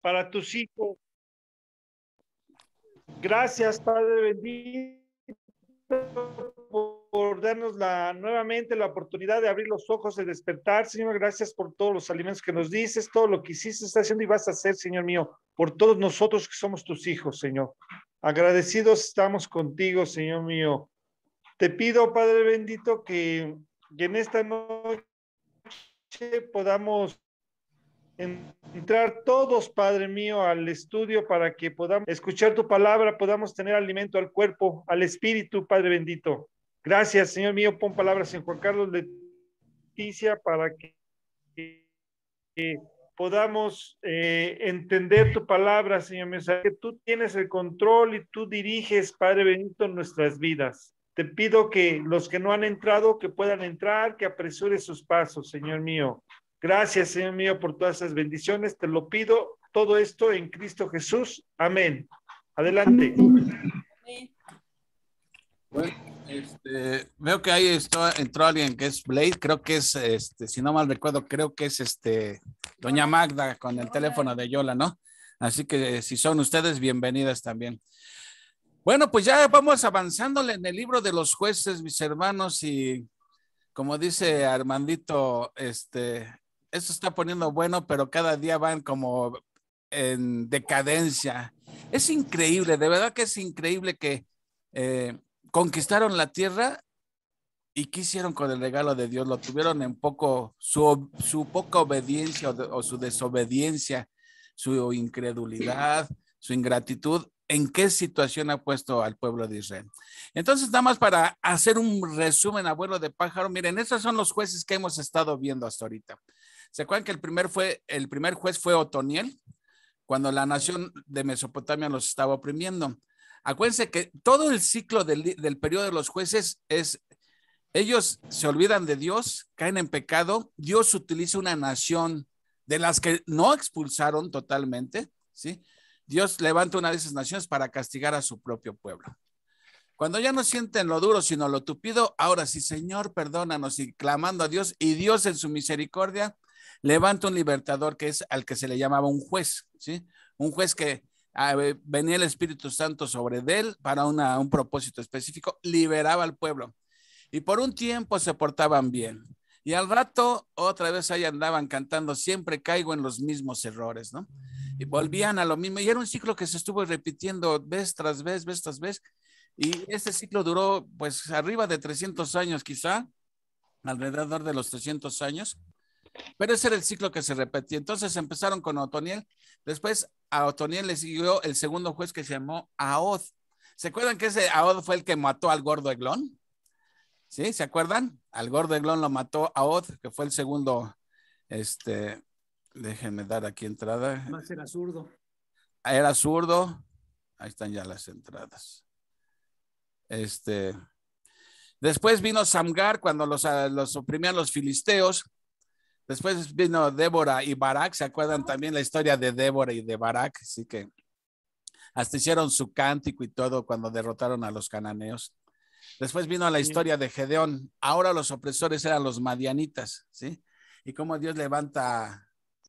para tus hijos. Gracias, Padre bendito, por darnos nuevamente la oportunidad de abrir los ojos, de despertar, Señor. Gracias por todos los alimentos que nos dices, todo lo que hiciste, estás haciendo y vas a hacer, Señor mío, por todos nosotros que somos tus hijos, Señor. Agradecidos estamos contigo, Señor mío. Te pido, Padre bendito, que en esta noche podamos entrar todos, Padre mío, al estudio para que podamos escuchar tu palabra, podamos tener alimento al cuerpo, al espíritu, Padre bendito. Gracias, Señor mío. Pon palabras en Juan Carlos Leticia para que podamos entender tu palabra, Señor mío. O sea, que tú tienes el control y tú diriges, Padre bendito, nuestras vidas. Te pido que los que no han entrado, que puedan entrar, que apresure sus pasos, Señor mío. Gracias, Señor mío, por todas esas bendiciones. Te lo pido, todo esto en Cristo Jesús. Amén. Adelante. Bueno, veo que ahí entró alguien que es Blade, creo que es, si no mal recuerdo, creo que es doña Magda con el teléfono de Yola, ¿no? Así que si son ustedes, bienvenidas también. Bueno, pues ya vamos avanzándole en el libro de los jueces, mis hermanos, y como dice Armandito, esto está poniendo bueno, pero cada día van como en decadencia. Es increíble, de verdad que es increíble que conquistaron la tierra y ¿qué hicieron con el regalo de Dios? Lo tuvieron en poco, su poca obediencia o su desobediencia, su incredulidad, su ingratitud. ¿En qué situación ha puesto al pueblo de Israel? Entonces, nada más para hacer un resumen, abuelo de pájaro, miren, estos son los jueces que hemos estado viendo hasta ahorita. ¿Se acuerdan que el primer juez fue Otoniel, cuando la nación de Mesopotamia los estaba oprimiendo? Acuérdense que todo el ciclo del periodo de los jueces es, ellos se olvidan de Dios, caen en pecado, Dios utiliza una nación de las que no expulsaron totalmente, ¿sí? Dios levanta una de esas naciones para castigar a su propio pueblo. Cuando ya no sienten lo duro, sino lo tupido, ahora sí, Señor, perdónanos, y clamando a Dios, y Dios en su misericordia levanta un libertador que es al que se le llamaba un juez, ¿sí? Un juez que venía el Espíritu Santo sobre él para un propósito específico, liberaba al pueblo. Y por un tiempo se portaban bien. Y al rato, otra vez ahí andaban cantando, siempre caigo en los mismos errores, ¿no? Y volvían a lo mismo. Y era un ciclo que se estuvo repitiendo vez tras vez, vez tras vez. Y este ciclo duró, pues, arriba de 300 años, quizá, alrededor de los 300 años. Pero ese era el ciclo que se repetía. Entonces empezaron con Otoniel. Después a Otoniel le siguió el segundo juez que se llamó Ahod. ¿Se acuerdan que ese Ahod fue el que mató al gordo Eglón? ¿Sí? ¿Se acuerdan? Al gordo Eglón lo mató Ahod, que fue el segundo, déjenme dar aquí entrada. Más era zurdo. Era zurdo. Ahí están ya las entradas. Después vino Samgar cuando los oprimían los filisteos. Después vino Débora y Barak. ¿Se acuerdan también la historia de Débora y de Barak? Así que hasta hicieron su cántico y todo cuando derrotaron a los cananeos. Después vino la historia de Gedeón. Ahora los opresores eran los madianitas, ¿sí? Y cómo Dios levanta,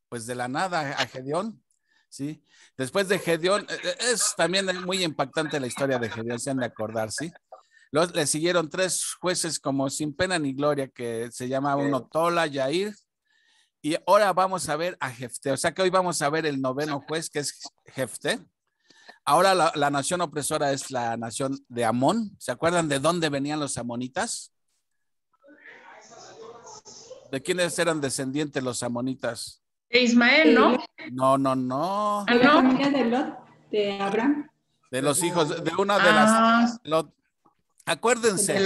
pues de la nada a Gedeón, ¿sí? Después de Gedeón, es también muy impactante la historia de Gedeón, se han de acordar, ¿sí? Le siguieron 3 jueces como sin pena ni gloria, que se llamaba uno Tola, Yair, y ahora vamos a ver a Jefté. O sea que hoy vamos a ver el 9º juez, que es Jefté. Ahora la nación opresora es la nación de Amón. ¿Se acuerdan de dónde venían los amonitas? ¿De quiénes eran descendientes los amonitas? De Ismael, ¿no? No, no, no. ¿Ah, De la no? familia de Lot, de Abraham. De los hijos, de una de las... Acuérdense,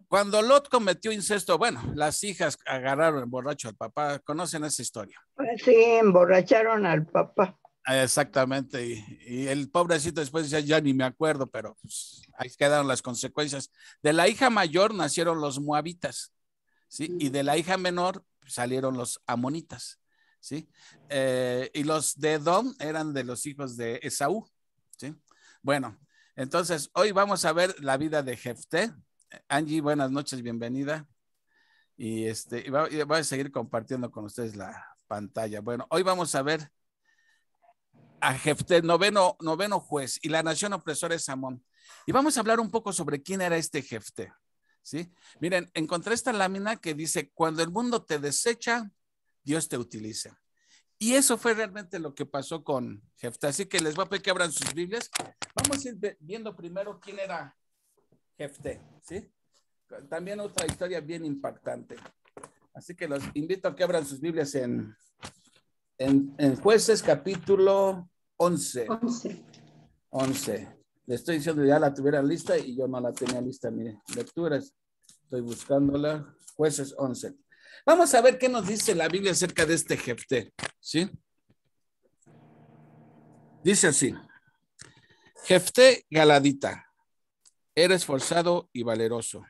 cuando Lot cometió incesto, bueno, las hijas agarraron borracho al papá. ¿Conocen esa historia? Sí, emborracharon al papá. Exactamente, y el pobrecito después decía, ya ni me acuerdo, pero pues, ahí quedaron las consecuencias. De la hija mayor nacieron los moabitas, ¿sí? Y de la hija menor salieron los amonitas, ¿sí? Y los de Edom eran de los hijos de Esaú, ¿sí? Bueno, entonces hoy vamos a ver la vida de Jefté. Angie, buenas noches, bienvenida. Y voy a seguir compartiendo con ustedes la pantalla. Bueno, hoy vamos a ver a Jefté, noveno juez, y la nación opresora es Amón. Y vamos a hablar un poco sobre quién era este Jefté, ¿sí? Miren, encontré esta lámina que dice, cuando el mundo te desecha, Dios te utiliza. Y eso fue realmente lo que pasó con Jefté. Así que les voy a pedir que abran sus Biblias. Vamos a ir viendo primero quién era Jefté, ¿sí? También otra historia bien impactante. Así que los invito a que abran sus Biblias en Jueces capítulo 11. 11. Le estoy diciendo, ya la tuviera lista y yo no la tenía lista en mi lectura. Estoy buscándola. Jueces 11. Vamos a ver qué nos dice la Biblia acerca de este Jefté, ¿sí? Dice así: Jefté Galadita era esforzado y valeroso.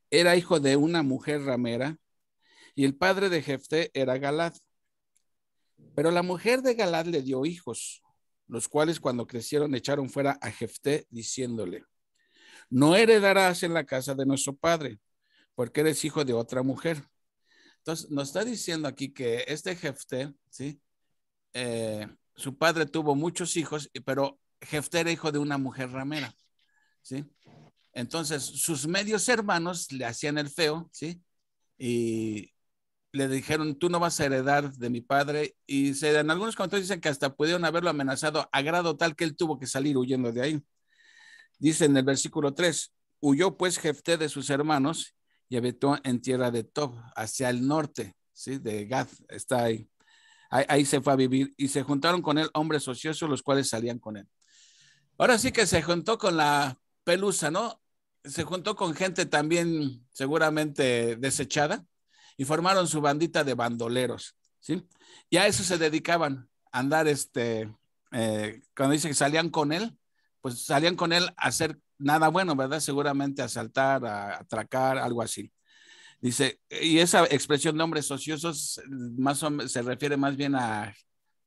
Era hijo de una mujer ramera y el padre de Jefté era Galad. Pero la mujer de Galad le dio hijos, los cuales cuando crecieron echaron fuera a Jefté diciéndole, no heredarás en la casa de nuestro padre, porque eres hijo de otra mujer. Entonces nos está diciendo aquí que este Jefté, ¿sí? Su padre tuvo muchos hijos, pero Jefté era hijo de una mujer ramera, ¿sí? Entonces sus medios hermanos le hacían el feo, ¿sí? Y le dijeron, tú no vas a heredar de mi padre, y en algunos comentarios dicen que hasta pudieron haberlo amenazado a grado tal que él tuvo que salir huyendo de ahí. Dice en el versículo 3, huyó pues Jefté de sus hermanos y habitó en tierra de Tob, hacia el norte, ¿sí? De Gad, está ahí. Ahí se fue a vivir y se juntaron con él hombres ociosos, los cuales salían con él. Ahora sí que se juntó con la pelusa, ¿no? Se juntó con gente también seguramente desechada y formaron su bandita de bandoleros, ¿sí? Y a eso se dedicaban, a andar, cuando dice que salían con él, pues salían con él a hacer nada bueno, ¿verdad? Seguramente a asaltar, a atracar, algo así. Dice, y esa expresión de hombres ociosos más o menos se refiere más bien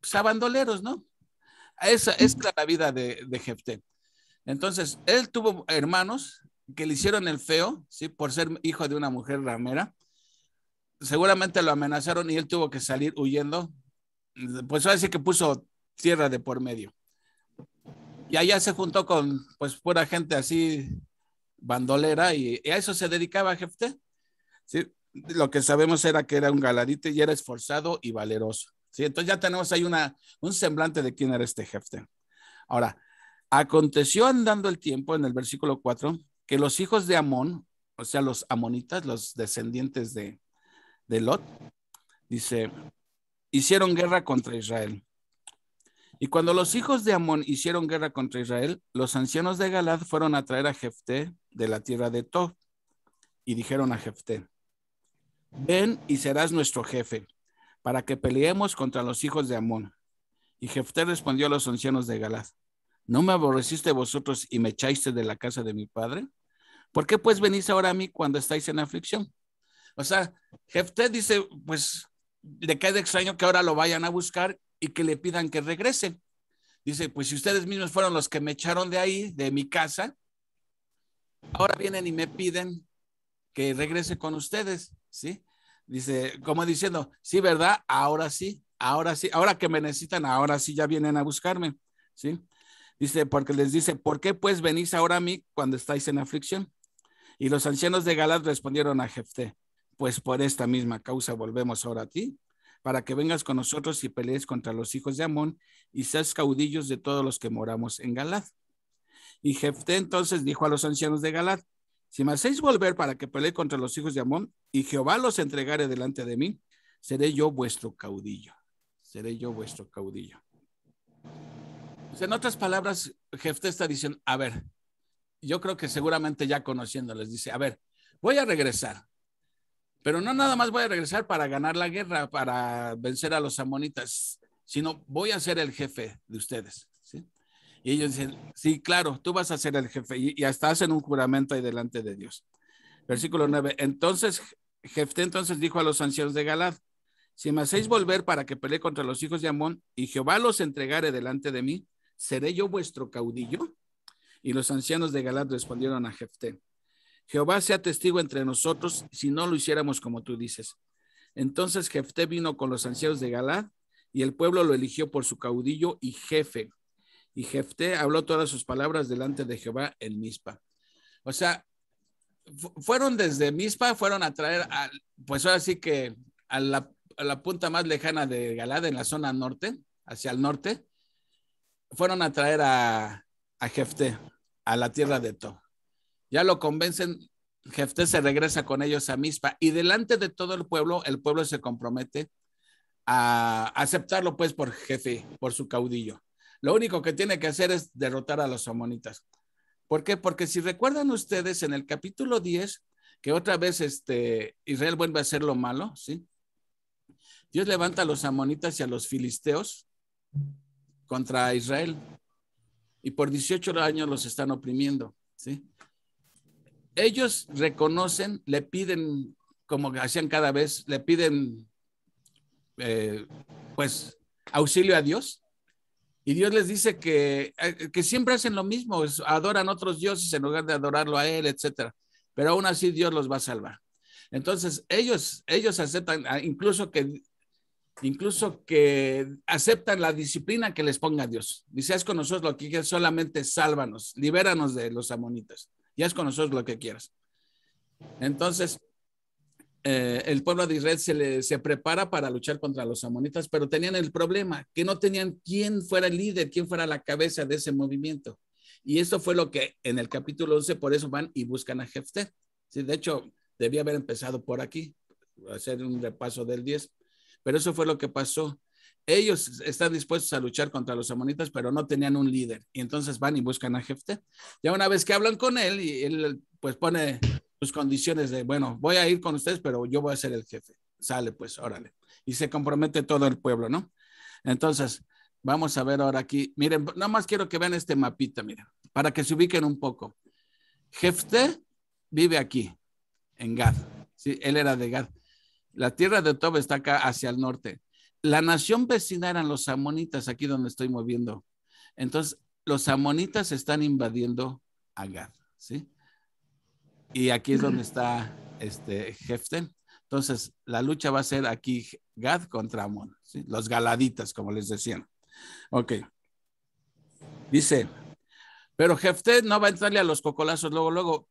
pues a bandoleros, ¿no? Esa es la vida de Jefté. Entonces, él tuvo hermanos que le hicieron el feo, ¿sí? Por ser hijo de una mujer ramera. Seguramente lo amenazaron y él tuvo que salir huyendo. Pues ahora sí que puso tierra de por medio. Y allá se juntó con, pues, pura gente así bandolera y a eso se dedicaba Jefté, ¿sí? Lo que sabemos era que era un galadito y era esforzado y valeroso, ¿sí? Entonces ya tenemos ahí un semblante de quién era este Jefté. Ahora, aconteció andando el tiempo, en el versículo 4, que los hijos de Amón, o sea, los amonitas, los descendientes de Lot, dice, hicieron guerra contra Israel. Y cuando los hijos de Amón hicieron guerra contra Israel, los ancianos de Galad fueron a traer a Jefté de la tierra de Tob y dijeron a Jefté, ven y serás nuestro jefe para que peleemos contra los hijos de Amón. Y Jefté respondió a los ancianos de Galad, ¿no me aborreciste vosotros y me echaste de la casa de mi padre? ¿Por qué pues venís ahora a mí cuando estáis en aflicción? O sea, Jefté dice, pues le queda extraño que ahora lo vayan a buscar y que le pidan que regrese. Dice, pues si ustedes mismos fueron los que me echaron de ahí, de mi casa, ahora vienen y me piden que regrese con ustedes, ¿sí? Dice, como diciendo, sí, ¿verdad? Ahora sí, ahora que me necesitan, ahora sí ya vienen a buscarme, ¿sí? Dice, porque les dice, ¿por qué pues venís ahora a mí cuando estáis en aflicción? Y los ancianos de Galad respondieron a Jefté, pues por esta misma causa volvemos ahora a ti, para que vengas con nosotros y pelees contra los hijos de Amón y seas caudillos de todos los que moramos en Galad. Y Jefté entonces dijo a los ancianos de Galad, si me hacéis volver para que pelee contra los hijos de Amón y Jehová los entregare delante de mí, seré yo vuestro caudillo. Seré yo vuestro caudillo. Pues en otras palabras, Jefté está diciendo, a ver, yo creo que seguramente ya conociéndoles, dice, a ver, voy a regresar, pero no nada más voy a regresar para ganar la guerra, para vencer a los amonitas, sino voy a ser el jefe de ustedes, ¿sí? Y ellos dicen, sí, claro, tú vas a ser el jefe, y hasta hacen un juramento ahí delante de Dios. Versículo 9, entonces Jefté entonces dijo a los ancianos de Galad, si me hacéis volver para que pelee contra los hijos de Amón y Jehová los entregare delante de mí, ¿seré yo vuestro caudillo? Y los ancianos de Galad respondieron a Jefté, Jehová sea testigo entre nosotros si no lo hiciéramos como tú dices. Entonces Jefté vino con los ancianos de Galaad y el pueblo lo eligió por su caudillo y jefe. Y Jefté habló todas sus palabras delante de Jehová en Mizpa. O sea, fueron desde Mizpa, fueron a traer, pues ahora sí que a la punta más lejana de Galaad, en la zona norte, hacia el norte, fueron a traer a Jefté, a la tierra de Tob. Ya lo convencen, Jefté se regresa con ellos a Mizpa y delante de todo el pueblo se compromete a aceptarlo pues por jefe, por su caudillo. Lo único que tiene que hacer es derrotar a los amonitas. ¿Por qué? Porque si recuerdan ustedes en el capítulo 10, que otra vez Israel vuelve a hacer lo malo, ¿sí? Dios levanta a los amonitas y a los filisteos contra Israel y por 18 años los están oprimiendo, ¿sí? Ellos reconocen, le piden, como hacían cada vez, le piden pues auxilio a Dios y Dios les dice que siempre hacen lo mismo, adoran otros dioses en lugar de adorarlo a él, etcétera, pero aún así Dios los va a salvar. Entonces ellos aceptan incluso que aceptan la disciplina que les ponga Dios. Dice, haz con nosotros lo que quieras, solamente sálvanos, libéranos de los amonitas y haz con nosotros lo que quieras. Entonces el pueblo de Israel se prepara para luchar contra los amonitas, pero tenían el problema que no tenían quién fuera el líder, quién fuera la cabeza de ese movimiento. Y eso fue lo que en el capítulo 11, por eso van y buscan a Jefté. Sí, de hecho, debía haber empezado por aquí, hacer un repaso del 10, pero eso fue lo que pasó. Ellos están dispuestos a luchar contra los amonitas, pero no tenían un líder. Y entonces van y buscan a Jefté. Ya una vez que hablan con él, y él pues pone sus condiciones de, bueno, voy a ir con ustedes, pero yo voy a ser el jefe. Sale pues, órale. Y se compromete todo el pueblo, ¿no? Entonces, vamos a ver ahora aquí. Miren, nada más quiero que vean este mapita, miren, para que se ubiquen un poco. Jefté vive aquí, en Gad. Sí, él era de Gad. La tierra de Tob está acá hacia el norte. La nación vecina eran los amonitas, aquí donde estoy moviendo. Entonces, los amonitas están invadiendo a Gad, ¿sí? Y aquí es donde está Jefté. Entonces, la lucha va a ser aquí Gad contra Amón, ¿sí? Los galaditas, como les decían. Ok. Dice, pero Jefté no va a entrarle a los cocolazos luego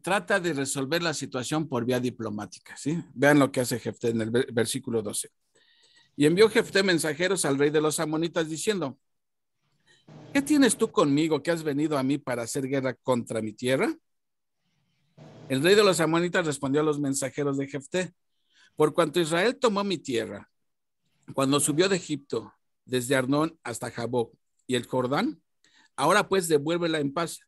trata de resolver la situación por vía diplomática, ¿sí? Vean lo que hace Jefté en el versículo 12. Y envió Jefté mensajeros al rey de los amonitas diciendo, ¿qué tienes tú conmigo que has venido a mí para hacer guerra contra mi tierra? El rey de los amonitas respondió a los mensajeros de Jefté, por cuanto Israel tomó mi tierra, cuando subió de Egipto, desde Arnón hasta Jaboc y el Jordán, ahora pues devuélvela en paz.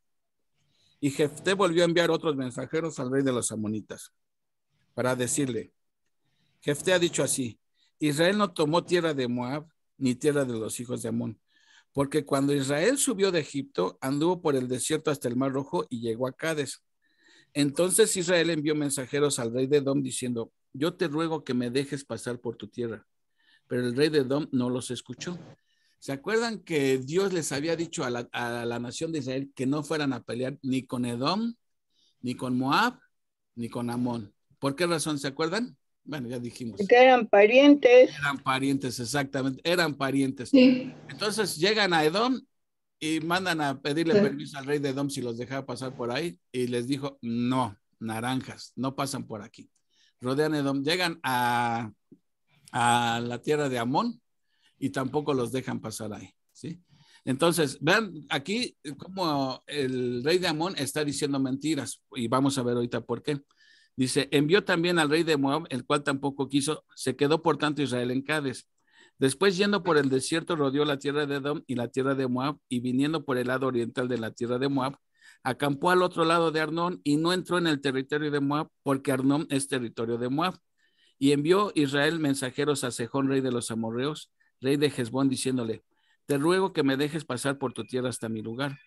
Y Jefté volvió a enviar otros mensajeros al rey de los amonitas para decirle, Jefté ha dicho así, Israel no tomó tierra de Moab ni tierra de los hijos de Amón, porque cuando Israel subió de Egipto, anduvo por el desierto hasta el Mar Rojo y llegó a Cades. Entonces Israel envió mensajeros al rey de Edom diciendo, yo te ruego que me dejes pasar por tu tierra. Pero el rey de Edom no los escuchó. ¿Se acuerdan que Dios les había dicho a la nación de Israel que no fueran a pelear ni con Edom, ni con Moab, ni con Amón? ¿Por qué razón se acuerdan? Bueno, ya dijimos. Porque eran parientes. Eran parientes, exactamente, eran parientes. Sí. Entonces llegan a Edom y mandan a pedirle permiso al rey de Edom si los dejaba pasar por ahí y les dijo, no, naranjas, no pasan por aquí. Rodean Edom, llegan a la tierra de Amón y tampoco los dejan pasar ahí, ¿sí? Entonces, vean aquí cómo el rey de Amón está diciendo mentiras y vamos a ver ahorita por qué. Dice, envió también al rey de Moab, el cual tampoco quiso, se quedó por tanto Israel en Cades. Después, yendo por el desierto, rodeó la tierra de Edom y la tierra de Moab, y viniendo por el lado oriental de la tierra de Moab, acampó al otro lado de Arnón y no entró en el territorio de Moab, porque Arnón es territorio de Moab. Y envió Israel mensajeros a Sejón, rey de los amorreos, rey de Hesbón, diciéndole, te ruego que me dejes pasar por tu tierra hasta mi lugar.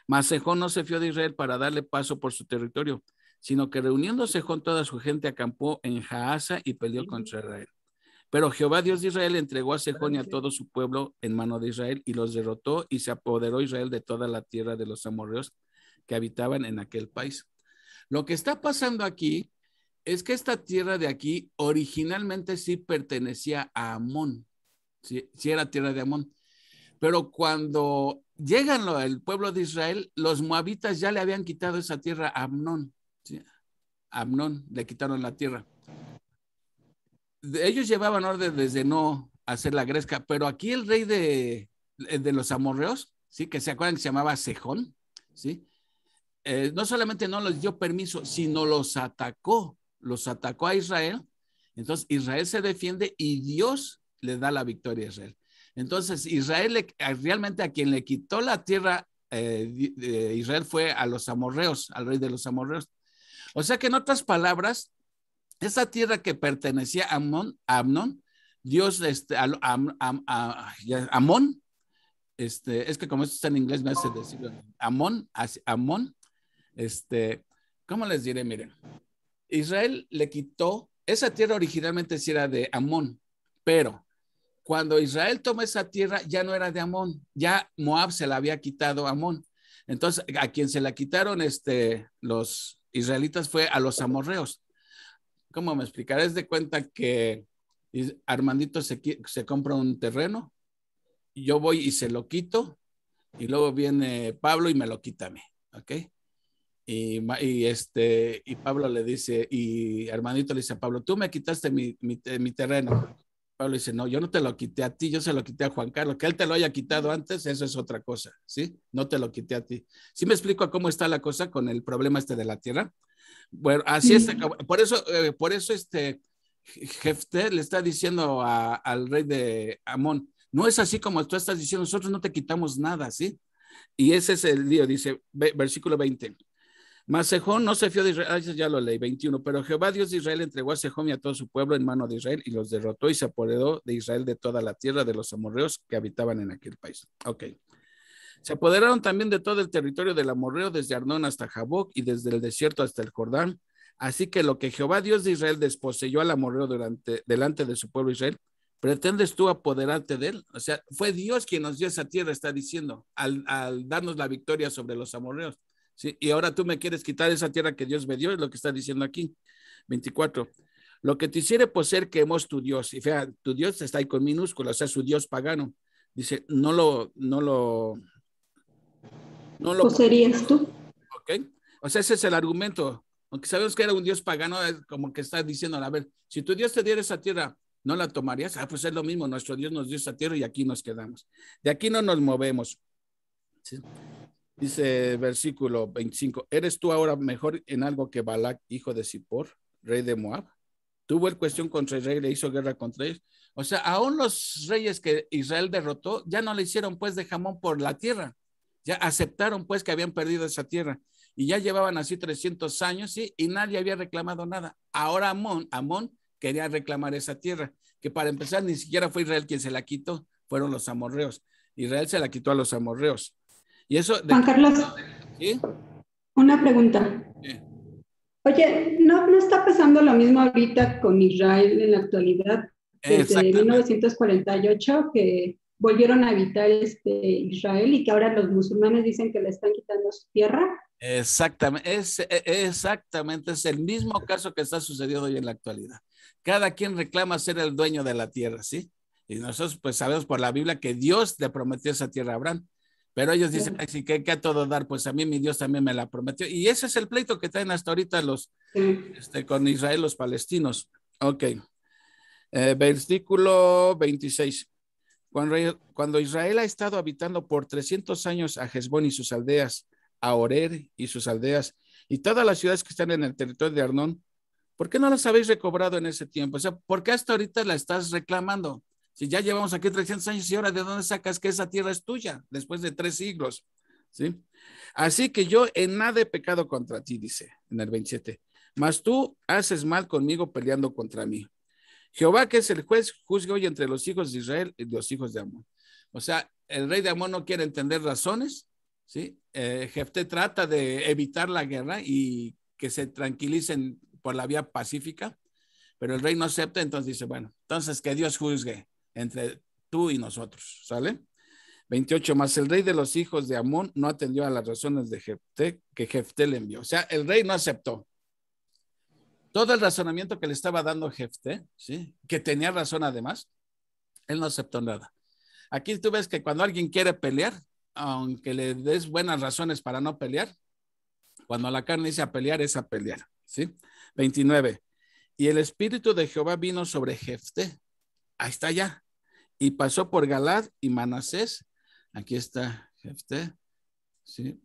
Mas Sejón no se fió de Israel para darle paso por su territorio, sino que reuniéndose con toda su gente acampó en Jaasa y peleó contra Israel. Pero Jehová, Dios de Israel, entregó a Sejón y a todo su pueblo en mano de Israel y los derrotó y se apoderó Israel de toda la tierra de los amorreos que habitaban en aquel país. Lo que está pasando aquí es que esta tierra de aquí originalmente sí pertenecía a Amón, sí era tierra de Amón, pero cuando llegan el pueblo de Israel, los moabitas ya le habían quitado esa tierra a Amnón, ¿sí? A Amnón le quitaron la tierra. Ellos llevaban orden desde no hacer la gresca, pero aquí el rey de los amorreos, ¿sí? Que se acuerdan que se llamaba Sejón, ¿sí? No solamente no les dio permiso, sino los atacó a Israel. Entonces Israel se defiende y Dios le da la victoria a Israel. Entonces Israel realmente a quien le quitó la tierra Israel fue a los amorreos, al rey de los amorreos. O sea que en otras palabras, esa tierra que pertenecía a Amnón, Dios, Amón, es que como esto está en inglés me hace decirlo, Amón, ¿cómo les diré? Miren, Israel le quitó, esa tierra originalmente sí era de Amón, pero cuando Israel tomó esa tierra ya no era de Amón, ya Moab se la había quitado a Amón. Entonces, a quien se la quitaron los israelitas fue a los amorreos. ¿Cómo me explicaré? Es de cuenta que Armandito se compra un terreno, y yo voy y se lo quito, y luego viene Pablo y me lo quita a mí, ¿ok? Y Pablo le dice, y Armandito le dice a Pablo, tú me quitaste mi terreno. Pablo dice, no, yo no te lo quité a ti, yo se lo quité a Juan Carlos. Que él te lo haya quitado antes, eso es otra cosa, ¿sí? No te lo quité a ti. ¿Sí me explico cómo está la cosa con el problema de la tierra? Bueno, así es. Por eso Jefté le está diciendo al rey de Amón, no es así como tú estás diciendo, nosotros no te quitamos nada, ¿sí? Y ese es el lío, dice, versículo 20. Mas Sejón no se fió de Israel, ya lo leí, 21, pero Jehová Dios de Israel entregó a Sejón y a todo su pueblo en mano de Israel y los derrotó y se apoderó de Israel de toda la tierra de los amorreos que habitaban en aquel país. Ok. Se apoderaron también de todo el territorio del amorreo, desde Arnón hasta Jaboc y desde el desierto hasta el Jordán. Así que lo que Jehová Dios de Israel desposeyó al amorreo delante de su pueblo Israel, ¿pretendes tú apoderarte de él? O sea, fue Dios quien nos dio esa tierra, está diciendo, al darnos la victoria sobre los amorreos. ¿Sí? Y ahora tú me quieres quitar esa tierra que Dios me dio, es lo que está diciendo aquí. 24. Lo que te hiciere poseer quemos tu Dios. Y fíjate, tu Dios está ahí con minúscula, o sea, su Dios pagano. Dice, no lo ¿Poseerías tú? ¿ok? O sea, ese es el argumento. Aunque sabemos que era un Dios pagano, es como que está diciendo, a ver, si tu Dios te diera esa tierra, ¿no la tomarías? Ah, pues es lo mismo, nuestro Dios nos dio esa tierra y aquí nos quedamos. De aquí no nos movemos. ¿Sí? Dice versículo 25, ¿eres tú ahora mejor en algo que Balac, hijo de Zippor, rey de Moab? Tuvo el cuestión contra Israel y le hizo guerra contra ellos. O sea, aún los reyes que Israel derrotó ya no le hicieron pues de jamón por la tierra. Ya aceptaron pues que habían perdido esa tierra y ya llevaban así 300 años, ¿sí? Y nadie había reclamado nada. Ahora Amón quería reclamar esa tierra, que para empezar ni siquiera fue Israel quien se la quitó, fueron los amorreos. Israel se la quitó a los amorreos. Y eso Juan Carlos, ¿sí? una pregunta. Sí. Oye, ¿no está pasando lo mismo ahorita con Israel en la actualidad? Desde 1948 que volvieron a habitar Israel y que ahora los musulmanes dicen que le están quitando su tierra. Exactamente, es el mismo caso que está sucediendo hoy en la actualidad. Cada quien reclama ser el dueño de la tierra, ¿sí? Y nosotros pues sabemos por la Biblia que Dios le prometió esa tierra a Abraham. Pero ellos dicen, sí, que a todo dar, pues a mí mi Dios también me la prometió. Y ese es el pleito que traen hasta ahorita con Israel, los palestinos. Ok. Versículo 26. Cuando Israel ha estado habitando por 300 años a Hezbón y sus aldeas, a Orer y sus aldeas, y todas las ciudades que están en el territorio de Arnón, ¿por qué no las habéis recobrado en ese tiempo? O sea, ¿por qué hasta ahorita la estás reclamando? Si ya llevamos aquí 300 años y ahora ¿de dónde sacas que esa tierra es tuya? Después de 3 siglos, ¿sí? Así que yo en nada he pecado contra ti, dice en el 27. Mas tú haces mal conmigo peleando contra mí. Jehová, que es el juez, juzgue hoy entre los hijos de Israel y los hijos de Amón. O sea, el rey de Amón no quiere entender razones, ¿sí? Jefté trata de evitar la guerra y que se tranquilicen por la vía pacífica, pero el rey no acepta, entonces dice, bueno, entonces que Dios juzgue entre tú y nosotros, ¿sale? 28, más el rey de los hijos de Amón no atendió a las razones de Jefté que Jefté le envió. O sea, el rey no aceptó. Todo el razonamiento que le estaba dando Jefté, ¿sí? Que tenía razón además, él no aceptó nada. Aquí tú ves que cuando alguien quiere pelear, aunque le des buenas razones para no pelear, cuando la carne dice a pelear, es a pelear, ¿sí? 29. Y el espíritu de Jehová vino sobre Jefté. Ahí está ya. Y pasó por Galad y Manasés. Aquí está Jefté, ¿sí?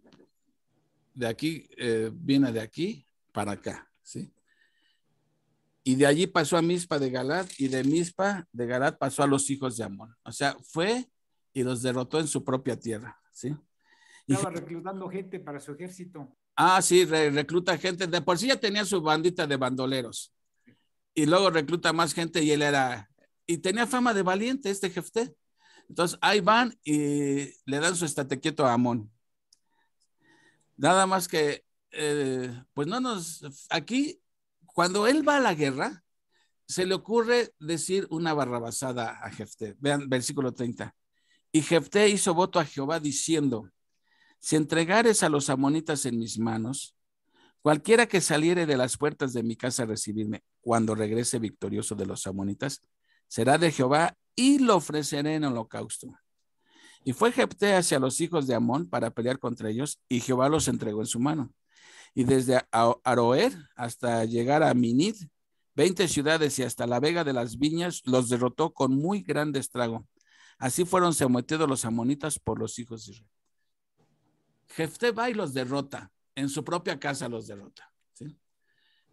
De aquí, viene de aquí para acá, ¿sí? Y de allí pasó a Mizpa de Galad, y de Mizpa de Galad pasó a los hijos de Amón. O sea, fue y los derrotó en su propia tierra, ¿sí? Estaba reclutando gente para su ejército. Sí, recluta gente. De por sí ya tenía su bandita de bandoleros. Y luego recluta más gente y y tenía fama de valiente este Jefté. Entonces ahí van y le dan su estate quieto a Amón. Nada más que, pues aquí, cuando él va a la guerra, se le ocurre decir una barrabasada a Jefté. Vean, versículo 30. Y Jefté hizo voto a Jehová diciendo, si entregares a los amonitas en mis manos, cualquiera que saliere de las puertas de mi casa a recibirme, cuando regrese victorioso de los amonitas, será de Jehová y lo ofreceré en holocausto. Y fue Jefté hacia los hijos de Amón para pelear contra ellos, y Jehová los entregó en su mano. Y desde Aroer hasta llegar a Minid, 20 ciudades y hasta la vega de las viñas, los derrotó con muy grande estrago. Así fueron sometidos los amonitas por los hijos de Israel. Jefté va y los derrota, en su propia casa los derrota, ¿sí?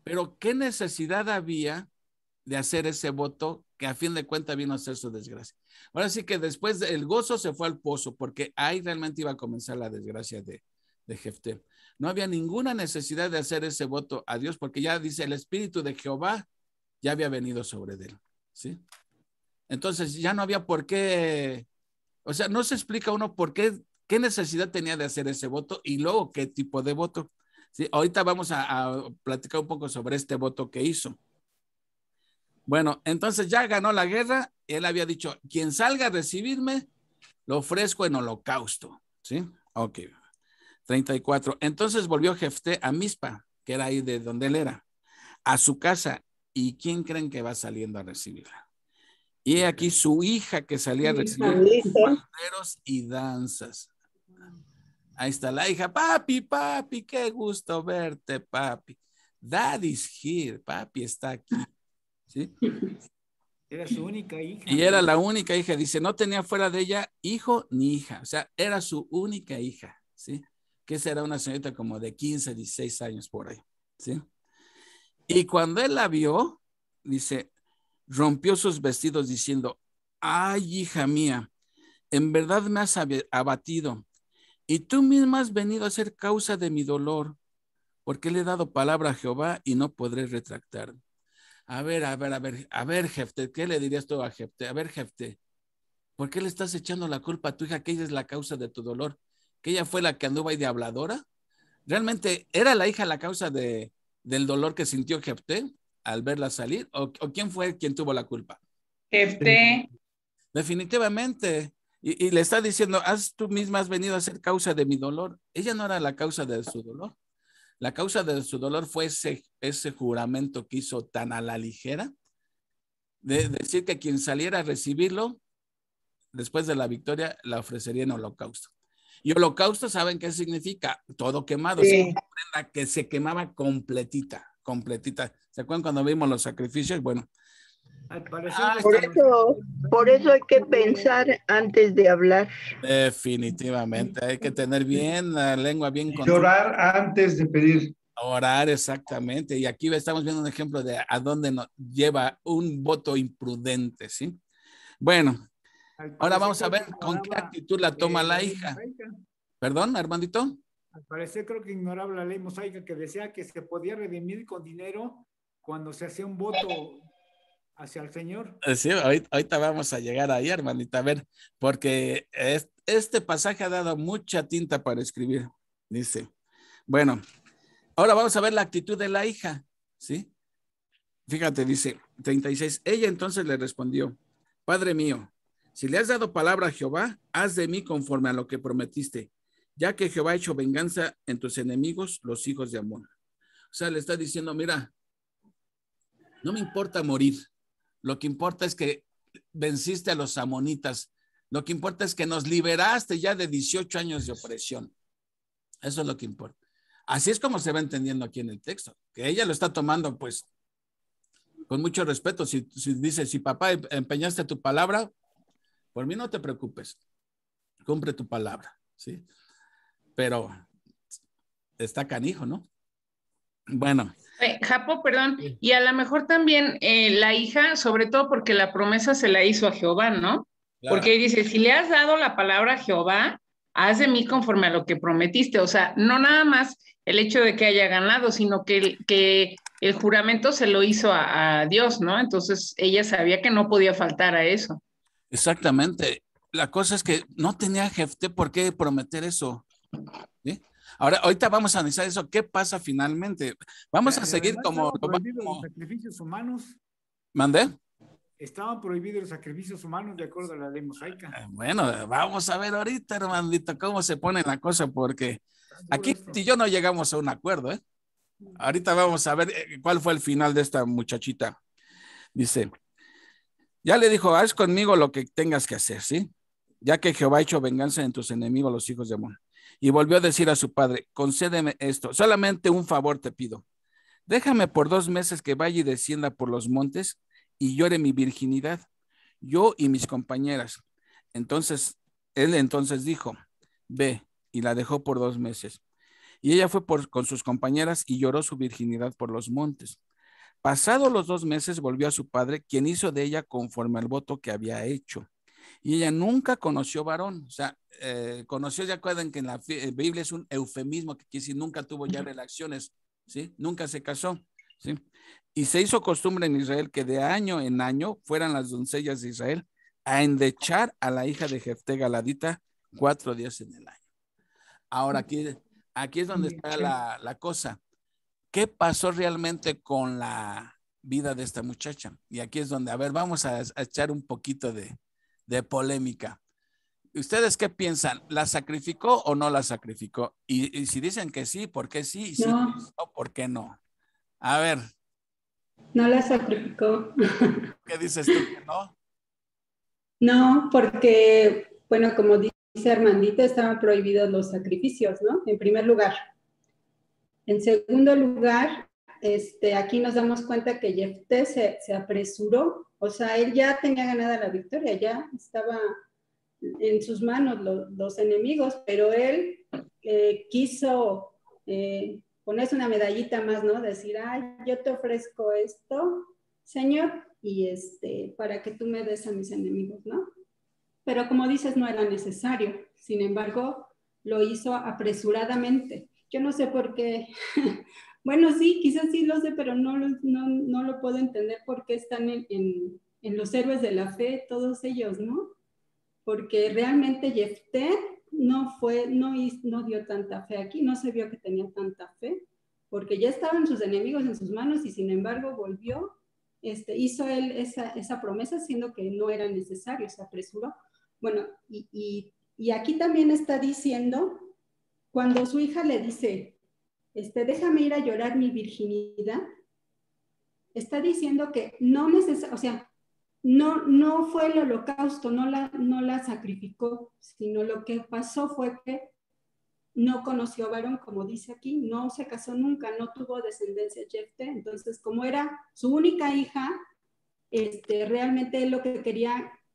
Pero ¿qué necesidad había de hacer ese voto que a fin de cuentas vino a ser su desgracia? Ahora sí que después el gozo se fue al pozo, porque ahí realmente iba a comenzar la desgracia de Jefté. No había ninguna necesidad de hacer ese voto a Dios, porque ya dice el espíritu de Jehová ya había venido sobre él, ¿sí? Entonces ya no había por qué, o sea, no se explica uno por qué necesidad tenía de hacer ese voto y luego qué tipo de voto. ¿Sí? Ahorita vamos a platicar un poco sobre este voto que hizo. Bueno, entonces ya ganó la guerra. Él había dicho, quien salga a recibirme, lo ofrezco en holocausto. ¿Sí? Ok. 34. Entonces volvió Jefté a Mizpa, que era ahí de donde él era, a su casa. ¿Y quién creen que va saliendo a recibirla? Y aquí su hija que salía a recibir panderos y danzas. Ahí está la hija. Papi, papi, qué gusto verte, papi. Daddy's here. Papi está aquí. ¿Sí? Era su única hija. Y era la única hija. Dice, no tenía fuera de ella hijo ni hija. O sea, era su única hija. ¿Sí? Que esa era una señorita como de 15, 16 años por ahí. ¿Sí? Y cuando él la vio, dice, rompió sus vestidos diciendo, ay, hija mía, en verdad me has abatido. Y tú misma has venido a ser causa de mi dolor, porque le he dado palabra a Jehová y no podré retractar. A ver, Jefté, ¿qué le dirías tú a Jefté? A ver, Jefté, ¿por qué le estás echando la culpa a tu hija que ella es la causa de tu dolor? ¿Que ella fue la que anduvo ahí de habladora? ¿Realmente era la hija la causa del dolor que sintió Jefté al verla salir? ¿O quién fue quien tuvo la culpa? Jefté. Definitivamente. Y le está diciendo, tú misma has venido a ser causa de mi dolor. Ella no era la causa de su dolor. La causa de su dolor fue ese juramento que hizo tan a la ligera, de decir que quien saliera a recibirlo, después de la victoria, la ofrecería en holocausto. Y holocausto, ¿saben qué significa? Todo quemado. Sí. Es una ofrenda que se quemaba completita. ¿Se acuerdan cuando vimos los sacrificios? Bueno. Por eso hay que pensar antes de hablar. Definitivamente, hay que tener bien la lengua bien controlada. Orar antes de pedir. Orar, exactamente. Y aquí estamos viendo un ejemplo de a dónde nos lleva un voto imprudente, ¿sí? Bueno, ahora vamos a ver con qué actitud la toma la hija. ¿Perdón, Armandito? Al parecer creo que ignoraba la ley mosaica que decía que se podía redimir con dinero cuando se hacía un voto hacia el Señor. Sí, ahorita vamos a llegar ahí, hermanita, a ver, porque este pasaje ha dado mucha tinta para escribir, dice. Bueno, ahora vamos a ver la actitud de la hija, ¿sí? Fíjate, dice 36, ella entonces le respondió, Padre mío, si le has dado palabra a Jehová, haz de mí conforme a lo que prometiste, ya que Jehová ha hecho venganza en tus enemigos, los hijos de Amón. O sea, le está diciendo, mira, no me importa morir. Lo que importa es que venciste a los amonitas. Lo que importa es que nos liberaste ya de 18 años de opresión. Eso es lo que importa. Así es como se va entendiendo aquí en el texto, que ella lo está tomando pues con mucho respeto. Si dice, si papá empeñaste tu palabra, por mí no te preocupes, cumple tu palabra, ¿sí? Pero está canijo, ¿no? Bueno. Japo, perdón, y a lo mejor también la hija, sobre todo porque la promesa se la hizo a Jehová, ¿no? Claro. Porque dice, si le has dado la palabra a Jehová, haz de mí conforme a lo que prometiste. O sea, no nada más el hecho de que haya ganado, sino que el juramento se lo hizo a Dios, ¿no? Entonces ella sabía que no podía faltar a eso. Exactamente. La cosa es que no tenía Jefté por qué prometer eso, ¿sí? Ahora, ahorita vamos a analizar eso. ¿Qué pasa finalmente? Vamos a seguir como... prohibidos los sacrificios humanos. ¿Mandé? Estaban prohibidos los sacrificios humanos de acuerdo a la ley mosaica. Bueno, vamos a ver ahorita, hermanito, cómo se pone la cosa, porque aquí y yo no llegamos a un acuerdo, ¿eh? Ahorita vamos a ver cuál fue el final de esta muchachita. Dice, ya le dijo, haz conmigo lo que tengas que hacer, ¿sí? Ya que Jehová ha hecho venganza en tus enemigos, los hijos de Amón. Y volvió a decir a su padre, concédeme esto, solamente un favor te pido. Déjame por 2 meses que vaya y descienda por los montes y llore mi virginidad, yo y mis compañeras. Entonces, él entonces dijo, ve, y la dejó por 2 meses. Y ella fue con sus compañeras y lloró su virginidad por los montes. Pasados los 2 meses volvió a su padre, quien hizo de ella conforme al voto que había hecho. Y ella nunca conoció varón, o sea, conoció, ya acuerdan que en la Biblia es un eufemismo que quiere decir nunca tuvo ya relaciones, ¿sí? Nunca se casó, ¿sí? Y se hizo costumbre en Israel que de año en año fueran las doncellas de Israel a endechar a la hija de Jefté Galadita 4 días en el año. Ahora aquí es donde está la cosa. ¿Qué pasó realmente con la vida de esta muchacha? Y aquí es donde, a ver, vamos a echar un poquito de polémica. ¿Ustedes qué piensan? ¿La sacrificó o no la sacrificó? Y si dicen que sí, ¿por qué sí? Y si no, ¿por qué no? A ver. No la sacrificó. ¿Qué dices tú que no? No, porque, bueno, como dice Armandita, estaban prohibidos los sacrificios, ¿no? En primer lugar. En segundo lugar, aquí nos damos cuenta que Jefté se apresuró, o sea, él ya tenía ganada la victoria, ya estaba en sus manos los enemigos, pero él quiso ponerse una medallita más, ¿no? Decir, ay, yo te ofrezco esto, Señor, y para que tú me des a mis enemigos, ¿no? Pero como dices, no era necesario. Sin embargo, lo hizo apresuradamente. Yo no sé por qué. Bueno, sí, quizás sí lo sé, pero no lo puedo entender por qué están en los héroes de la fe, todos ellos, ¿no? Porque realmente Jefté no dio tanta fe aquí, no se vio que tenía tanta fe, porque ya estaban sus enemigos en sus manos y sin embargo volvió, hizo él esa promesa siendo que no era necesario, se apresuró. Bueno, y aquí también está diciendo, cuando su hija le dice, déjame ir a llorar mi virginidad, está diciendo que no o sea, no fue el holocausto, no la sacrificó, sino lo que pasó fue que no conoció varón, como dice aquí, no se casó nunca, no tuvo descendencia Jefté, entonces como era su única hija, realmente él lo que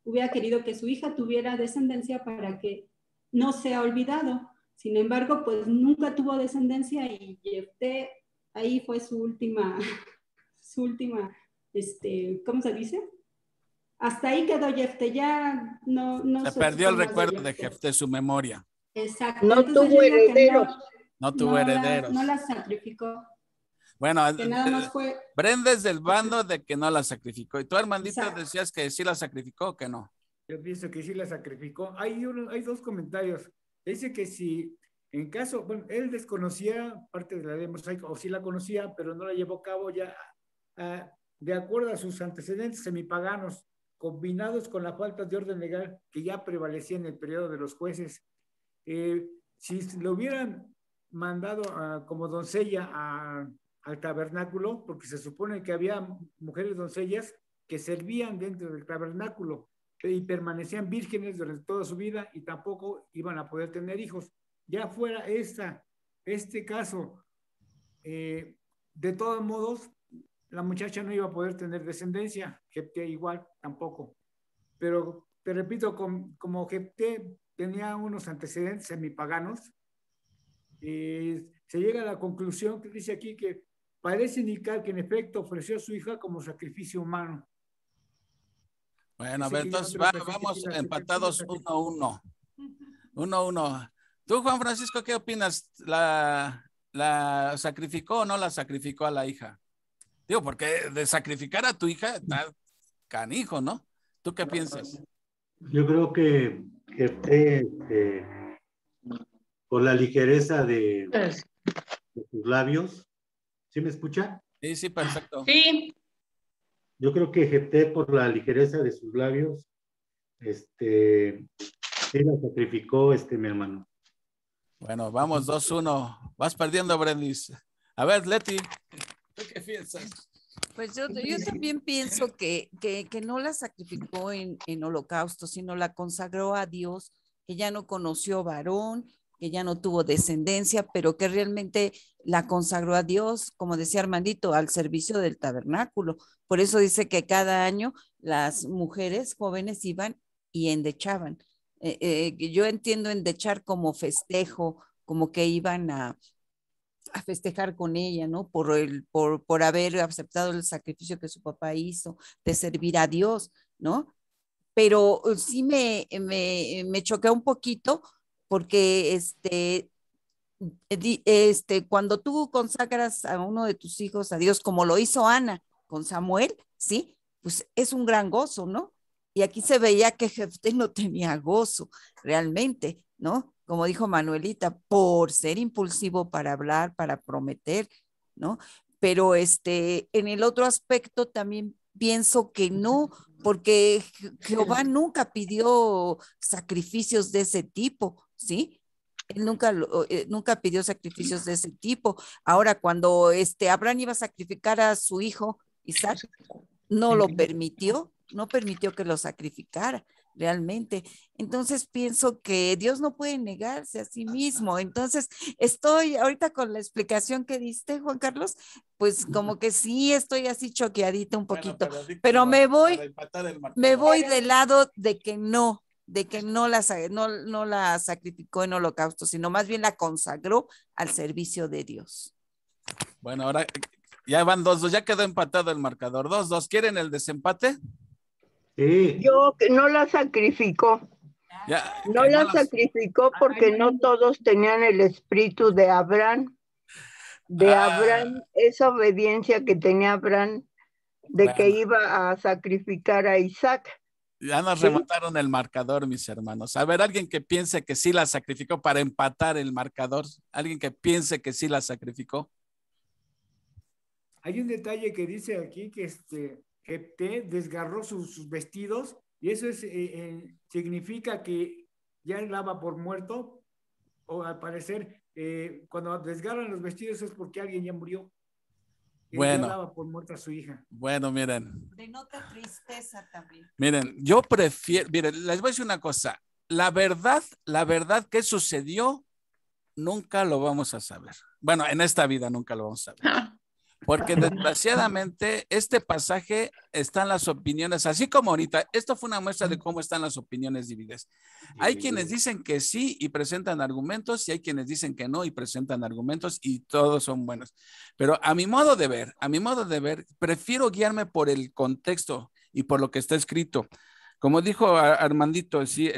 hubiera querido que su hija tuviera descendencia para que no sea olvidado. Sin embargo, pues nunca tuvo descendencia y Jefté, ahí fue su última, ¿cómo se dice? Hasta ahí quedó Jefté, ya no se perdió el recuerdo de Jefté, su memoria. Exacto. No tuvo herederos. No tuvo herederos. No la sacrificó. Bueno, que nada más fue... Brenda es del bando de que no la sacrificó. ¿Y tú, Armandito, decías que sí la sacrificó o que no? Yo pienso que sí la sacrificó. Hay 2 comentarios. Dice que si en caso, bueno, él desconocía parte de la ley mosaica, o sí la conocía, pero no la llevó a cabo ya de acuerdo a sus antecedentes semipaganos, combinados con la falta de orden legal que ya prevalecía en el periodo de los jueces. Si lo hubieran mandado como doncella al tabernáculo, porque se supone que había mujeres doncellas que servían dentro del tabernáculo y permanecían vírgenes durante toda su vida y tampoco iban a poder tener hijos. Ya fuera este caso, de todos modos, la muchacha no iba a poder tener descendencia, Jefté igual tampoco. Pero te repito, como Jefté tenía unos antecedentes semipaganos, se llega a la conclusión que dice aquí que parece indicar que en efecto ofreció a su hija como sacrificio humano. Bueno, a ver, entonces vamos empatados 1-1. 1-1. Tú, Juan Francisco, ¿qué opinas? ¿La sacrificó o no la sacrificó a la hija? Digo, porque de sacrificar a tu hija está canijo, ¿no? ¿Tú qué piensas? Yo creo que por la ligereza de sus labios. ¿Sí me escucha? Sí, sí, perfecto. Sí. Yo creo que Jefté, por la ligereza de sus labios, sí la sacrificó, mi hermano. Bueno, vamos 2-1. Vas perdiendo, Brendis. A ver, Leti, ¿tú qué piensas? Pues yo también pienso que no la sacrificó en holocausto, sino la consagró a Dios, que ya no conoció varón, que ya no tuvo descendencia, pero que realmente la consagró a Dios, como decía Armandito, al servicio del tabernáculo. Por eso dice que cada año las mujeres jóvenes iban y endechaban. Yo entiendo endechar como festejo, como que iban a festejar con ella, ¿no? Por haber aceptado el sacrificio que su papá hizo de servir a Dios, ¿no? Pero sí me choquea un poquito porque cuando tú consagras a uno de tus hijos a Dios, como lo hizo Ana con Samuel, ¿sí? Pues es un gran gozo, ¿no? Y aquí se veía que Jefté no tenía gozo realmente, ¿no? Como dijo Manuelita, por ser impulsivo para hablar, para prometer, ¿no? Pero en el otro aspecto también pienso que no, porque Jehová nunca pidió sacrificios de ese tipo, ¿sí? Él nunca pidió sacrificios de ese tipo. Ahora, cuando Abraham iba a sacrificar a su hijo Isaac, no lo permitió, no permitió que lo sacrificara realmente. Entonces pienso que Dios no puede negarse a sí mismo. Entonces estoy ahorita con la explicación que diste, Juan Carlos, pues como que sí estoy así choqueadita un poquito, bueno, pero me voy del lado de que no la sacrificó en holocausto, sino más bien la consagró al servicio de Dios. Bueno, ahora ya van 2-2, ya quedó empatado el marcador. 2-2, ¿quieren el desempate? Sí. Yo no la sacrificó. No la sacrificó porque no todos tenían el espíritu de Abraham. Abraham, esa obediencia que tenía Abraham, que iba a sacrificar a Isaac. Ya nos remataron el marcador, mis hermanos. A ver, alguien que piense que sí la sacrificó para empatar el marcador. Alguien que piense que sí la sacrificó. Hay un detalle que dice aquí que Jefté desgarró sus vestidos y eso significa que ya daba por muerto, o al parecer cuando desgarran los vestidos es porque alguien ya murió. Bueno, ya daba por muerta a su hija. Bueno, miren. Denota tristeza también. Miren, yo prefiero, miren, les voy a decir una cosa. La verdad que sucedió, nunca lo vamos a saber. Bueno, en esta vida nunca lo vamos a saber. Porque desgraciadamente este pasaje están las opiniones, así como ahorita, esto fue una muestra de cómo están las opiniones divididas. Hay quienes dicen que sí y presentan argumentos y hay quienes dicen que no y presentan argumentos y todos son buenos. Pero a mi modo de ver, prefiero guiarme por el contexto y por lo que está escrito. Como dijo Armandito, sí,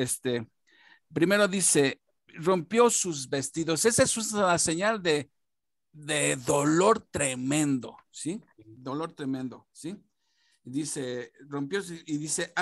primero dice, rompió sus vestidos. Esa es una señal de dolor tremendo, ¿sí? Dolor tremendo, ¿sí? Dice, rompió y dice,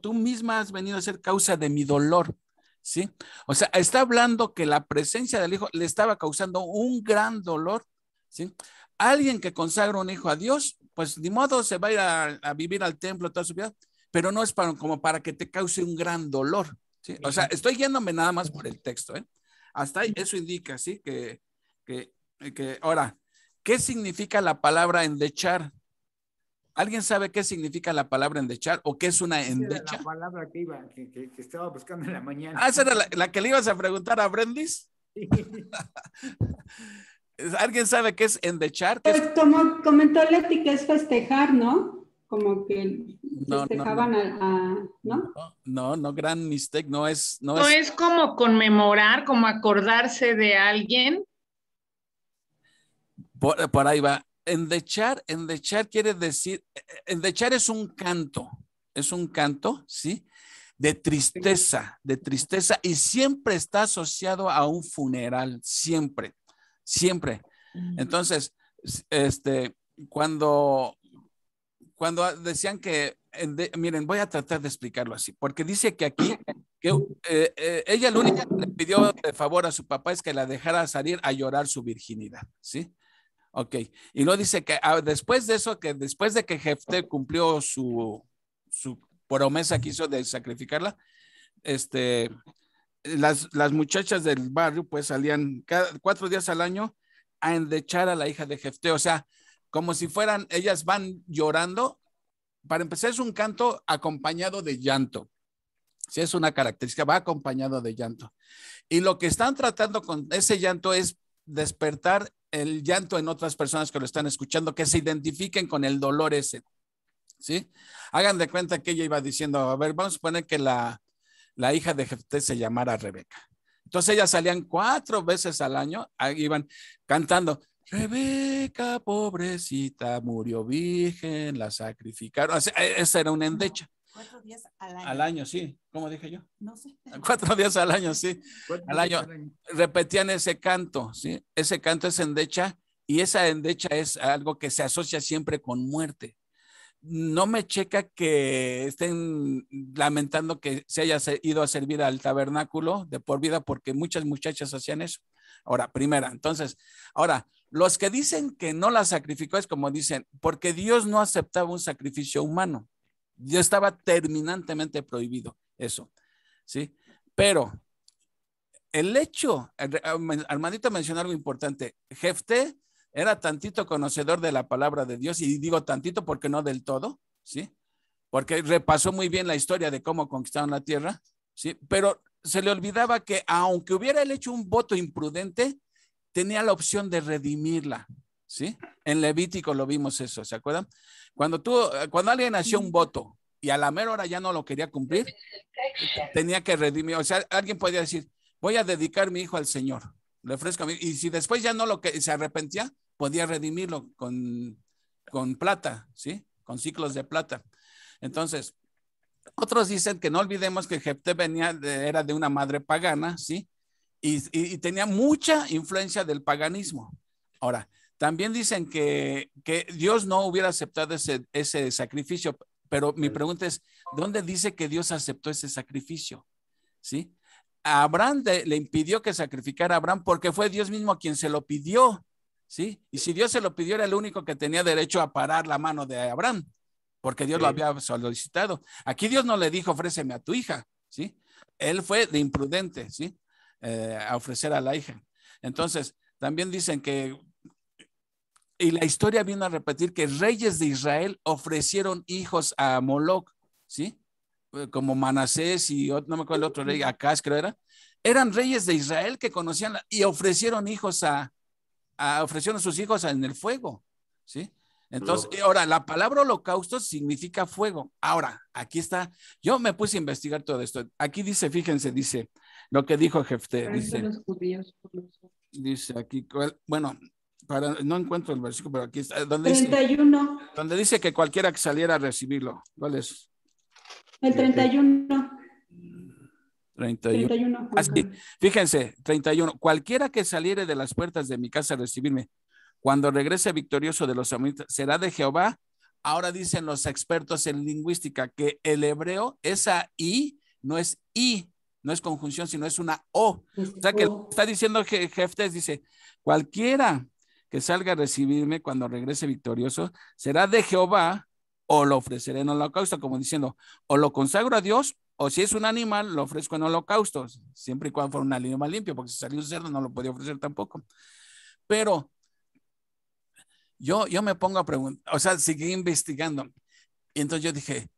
tú misma has venido a ser causa de mi dolor, ¿sí? O sea, está hablando que la presencia del hijo le estaba causando un gran dolor, ¿sí? Alguien que consagra un hijo a Dios, pues ni modo se va a ir a vivir al templo toda su vida, pero no es como para que te cause un gran dolor, ¿sí? O sea, estoy yéndome nada más por el texto, ¿eh? Hasta ahí, eso indica, ¿sí? Que ahora, ¿qué significa la palabra endechar? ¿Alguien sabe qué significa la palabra endechar o qué es una endecha? Era la palabra que estaba buscando en la mañana. Ah, esa era la que le ibas a preguntar a Brendis. Sí. ¿Alguien sabe qué es endechar? Pues como comentó Leti, que es festejar, ¿no? Como que festejaban No, gran mistake, no es. No es como conmemorar, como acordarse de alguien. Por ahí va. Endechar quiere decir, endechar es un canto, ¿sí? De tristeza, y siempre está asociado a un funeral, siempre. Entonces, cuando decían que, miren, voy a tratar de explicarlo así, porque dice que aquí, que ella lo único que le pidió de favor a su papá es que la dejara salir a llorar su virginidad, ¿sí? Ok, y luego dice que después de eso, que después de que Jefté cumplió su promesa que hizo de sacrificarla, las muchachas del barrio pues salían 4 días al año a endechar a la hija de Jefté, o sea, como si fueran, ellas van llorando. Para empezar es un canto acompañado de llanto, sí, es una característica, va acompañado de llanto, y lo que están tratando con ese llanto es despertar el llanto en otras personas que lo están escuchando, que se identifiquen con el dolor ese, ¿sí? Hagan de cuenta que ella iba diciendo, a ver, vamos a poner que la hija de Jefté se llamara Rebeca. Entonces ellas salían 4 veces al año, iban cantando, Rebeca, pobrecita, murió virgen, la sacrificaron. O sea, esa era una endecha. 4 días al año. Al año, sí. ¿Cómo dije yo? No sé. 4 días al año, sí. Al año. Repetían ese canto, ¿sí? Ese canto es endecha, y esa endecha es algo que se asocia siempre con muerte. No me checa que estén lamentando que se haya ido a servir al tabernáculo de por vida, porque muchas muchachas hacían eso. Ahora, primera, entonces, ahora, los que dicen que no la sacrificó es como dicen, porque Dios no aceptaba un sacrificio humano. Ya estaba terminantemente prohibido eso, ¿sí? Pero el hecho, Armandito mencionó algo importante, Jefté era tantito conocedor de la palabra de Dios, y digo tantito porque no del todo, ¿sí? Porque repasó muy bien la historia de cómo conquistaron la tierra, ¿sí? Pero se le olvidaba que aunque hubiera él hecho un voto imprudente, tenía la opción de redimirla, ¿sí? En Levítico lo vimos eso, ¿se acuerdan? Cuando alguien hacía un voto y a la mera hora ya no lo quería cumplir, tenía que redimir. O sea, alguien podía decir, voy a dedicar mi hijo al Señor, le ofrezco a mí, y si después ya no se arrepentía, podía redimirlo con plata, ¿sí? Con ciclos de plata. Entonces, otros dicen que no olvidemos que Jefté era de una madre pagana, ¿sí? Y tenía mucha influencia del paganismo. Ahora, también dicen que Dios no hubiera aceptado ese sacrificio, pero mi pregunta es, ¿dónde dice que Dios aceptó ese sacrificio? ¿Sí? A Abraham le impidió que sacrificara a Abraham porque fue Dios mismo quien se lo pidió, ¿sí? Y si Dios se lo pidió, era el único que tenía derecho a parar la mano de Abraham, porque Dios lo había solicitado. Aquí Dios no le dijo, ofréceme a tu hija, ¿sí? Él fue de imprudente, ¿sí? A ofrecer a la hija. Entonces, también dicen que, y la historia vino a repetir que reyes de Israel ofrecieron hijos a Moloch, ¿sí? Como Manasés y no me acuerdo el otro rey, Acaz creo eran reyes de Israel que conocían y ofrecieron hijos ofrecieron a sus hijos en el fuego, ¿sí? Entonces, ahora, la palabra holocausto significa fuego. Ahora, aquí está, yo me puse a investigar todo esto. Aquí dice, fíjense, dice lo que dijo Jefté. Dice aquí, bueno, no encuentro el versículo, pero aquí está. Donde 31. Donde dice que cualquiera que saliera a recibirlo. ¿Cuál es? El 31. 31. Así, fíjense, 31. Cualquiera que saliere de las puertas de mi casa a recibirme, cuando regrese victorioso de los amonitas, será de Jehová. Ahora dicen los expertos en lingüística que el hebreo, esa I no es I, no es conjunción, sino es una O. O sea que está diciendo que Jefté dice, cualquiera que salga a recibirme cuando regrese victorioso, será de Jehová, o lo ofreceré en holocausto, como diciendo, o lo consagro a Dios, o si es un animal, lo ofrezco en holocausto, siempre y cuando fuera un animal limpio, porque si salió un cerdo no lo podía ofrecer tampoco. Pero yo me pongo a preguntar, o sea, seguí investigando. Y entonces yo dije,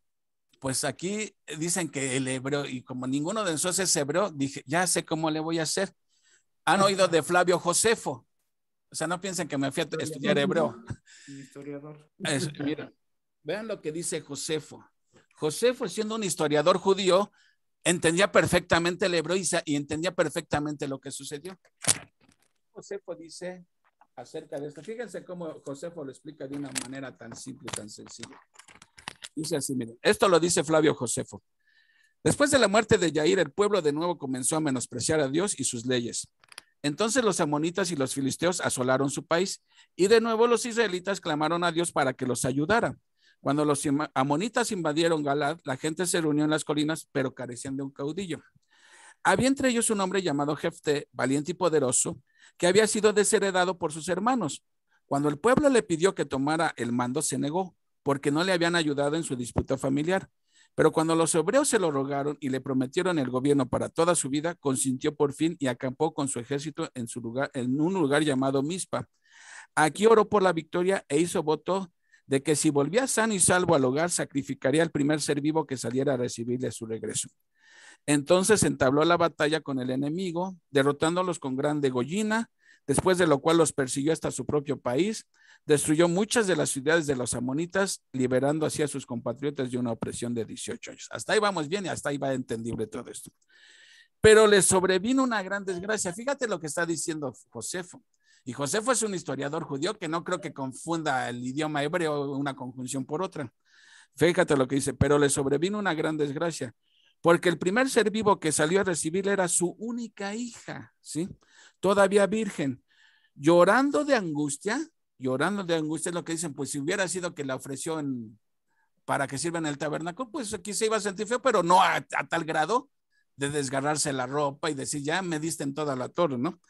pues aquí dicen que el hebreo, y como ninguno de nosotros es hebreo, dije, ya sé cómo le voy a hacer. ¿Han oído de Flavio Josefo? O sea, no piensen que me fui a estudiar hebreo. Historiador. Mira, vean lo que dice Josefo. Josefo, siendo un historiador judío, entendía perfectamente el hebreo y entendía perfectamente lo que sucedió. Josefo dice acerca de esto. Fíjense cómo Josefo lo explica de una manera tan simple y tan sencilla. Dice así, miren, esto lo dice Flavio Josefo. Después de la muerte de Yair, el pueblo de nuevo comenzó a menospreciar a Dios y sus leyes. Entonces los amonitas y los filisteos asolaron su país y de nuevo los israelitas clamaron a Dios para que los ayudara. Cuando los amonitas invadieron Galad, la gente se reunió en las colinas, pero carecían de un caudillo. Había entre ellos un hombre llamado Jefté, valiente y poderoso, que había sido desheredado por sus hermanos. Cuando el pueblo le pidió que tomara el mando, se negó, porque no le habían ayudado en su disputa familiar. Pero cuando los hebreos se lo rogaron y le prometieron el gobierno para toda su vida, consintió por fin y acampó con su ejército en un lugar llamado Mizpa. Aquí oró por la victoria e hizo voto de que si volvía sano y salvo al hogar, sacrificaría al primer ser vivo que saliera a recibirle a su regreso. Entonces entabló la batalla con el enemigo, derrotándolos con gran degollina, después de lo cual los persiguió hasta su propio país, destruyó muchas de las ciudades de los amonitas, liberando así a sus compatriotas de una opresión de 18 años. Hasta ahí vamos bien y hasta ahí va entendible todo esto. Pero le sobrevino una gran desgracia. Fíjate lo que está diciendo Josefo. Y Josefo es un historiador judío que no creo que confunda el idioma hebreo una conjunción por otra. Fíjate lo que dice, pero le sobrevino una gran desgracia, porque el primer ser vivo que salió a recibirle era su única hija, ¿sí? Todavía virgen, llorando de angustia es lo que dicen, pues si hubiera sido que la ofreció para que sirva en el tabernáculo, pues aquí se iba a sentir feo, pero no a tal grado de desgarrarse la ropa y decir, ya me diste en toda la torre, ¿no?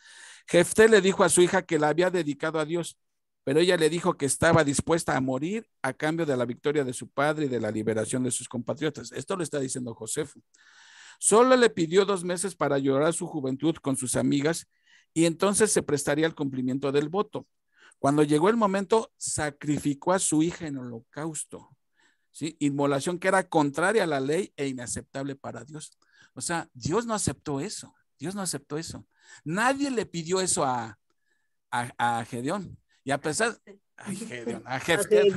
Jefté le dijo a su hija que la había dedicado a Dios, pero ella le dijo que estaba dispuesta a morir a cambio de la victoria de su padre y de la liberación de sus compatriotas. Esto lo está diciendo Josefo. Solo le pidió 2 meses para llorar su juventud con sus amigas y entonces se prestaría al cumplimiento del voto. Cuando llegó el momento, sacrificó a su hija en holocausto, ¿sí? Inmolación que era contraria a la ley e inaceptable para Dios. O sea, Dios no aceptó eso. Dios no aceptó eso. Nadie le pidió eso a Gedeón. Y a pesar, a Jefté.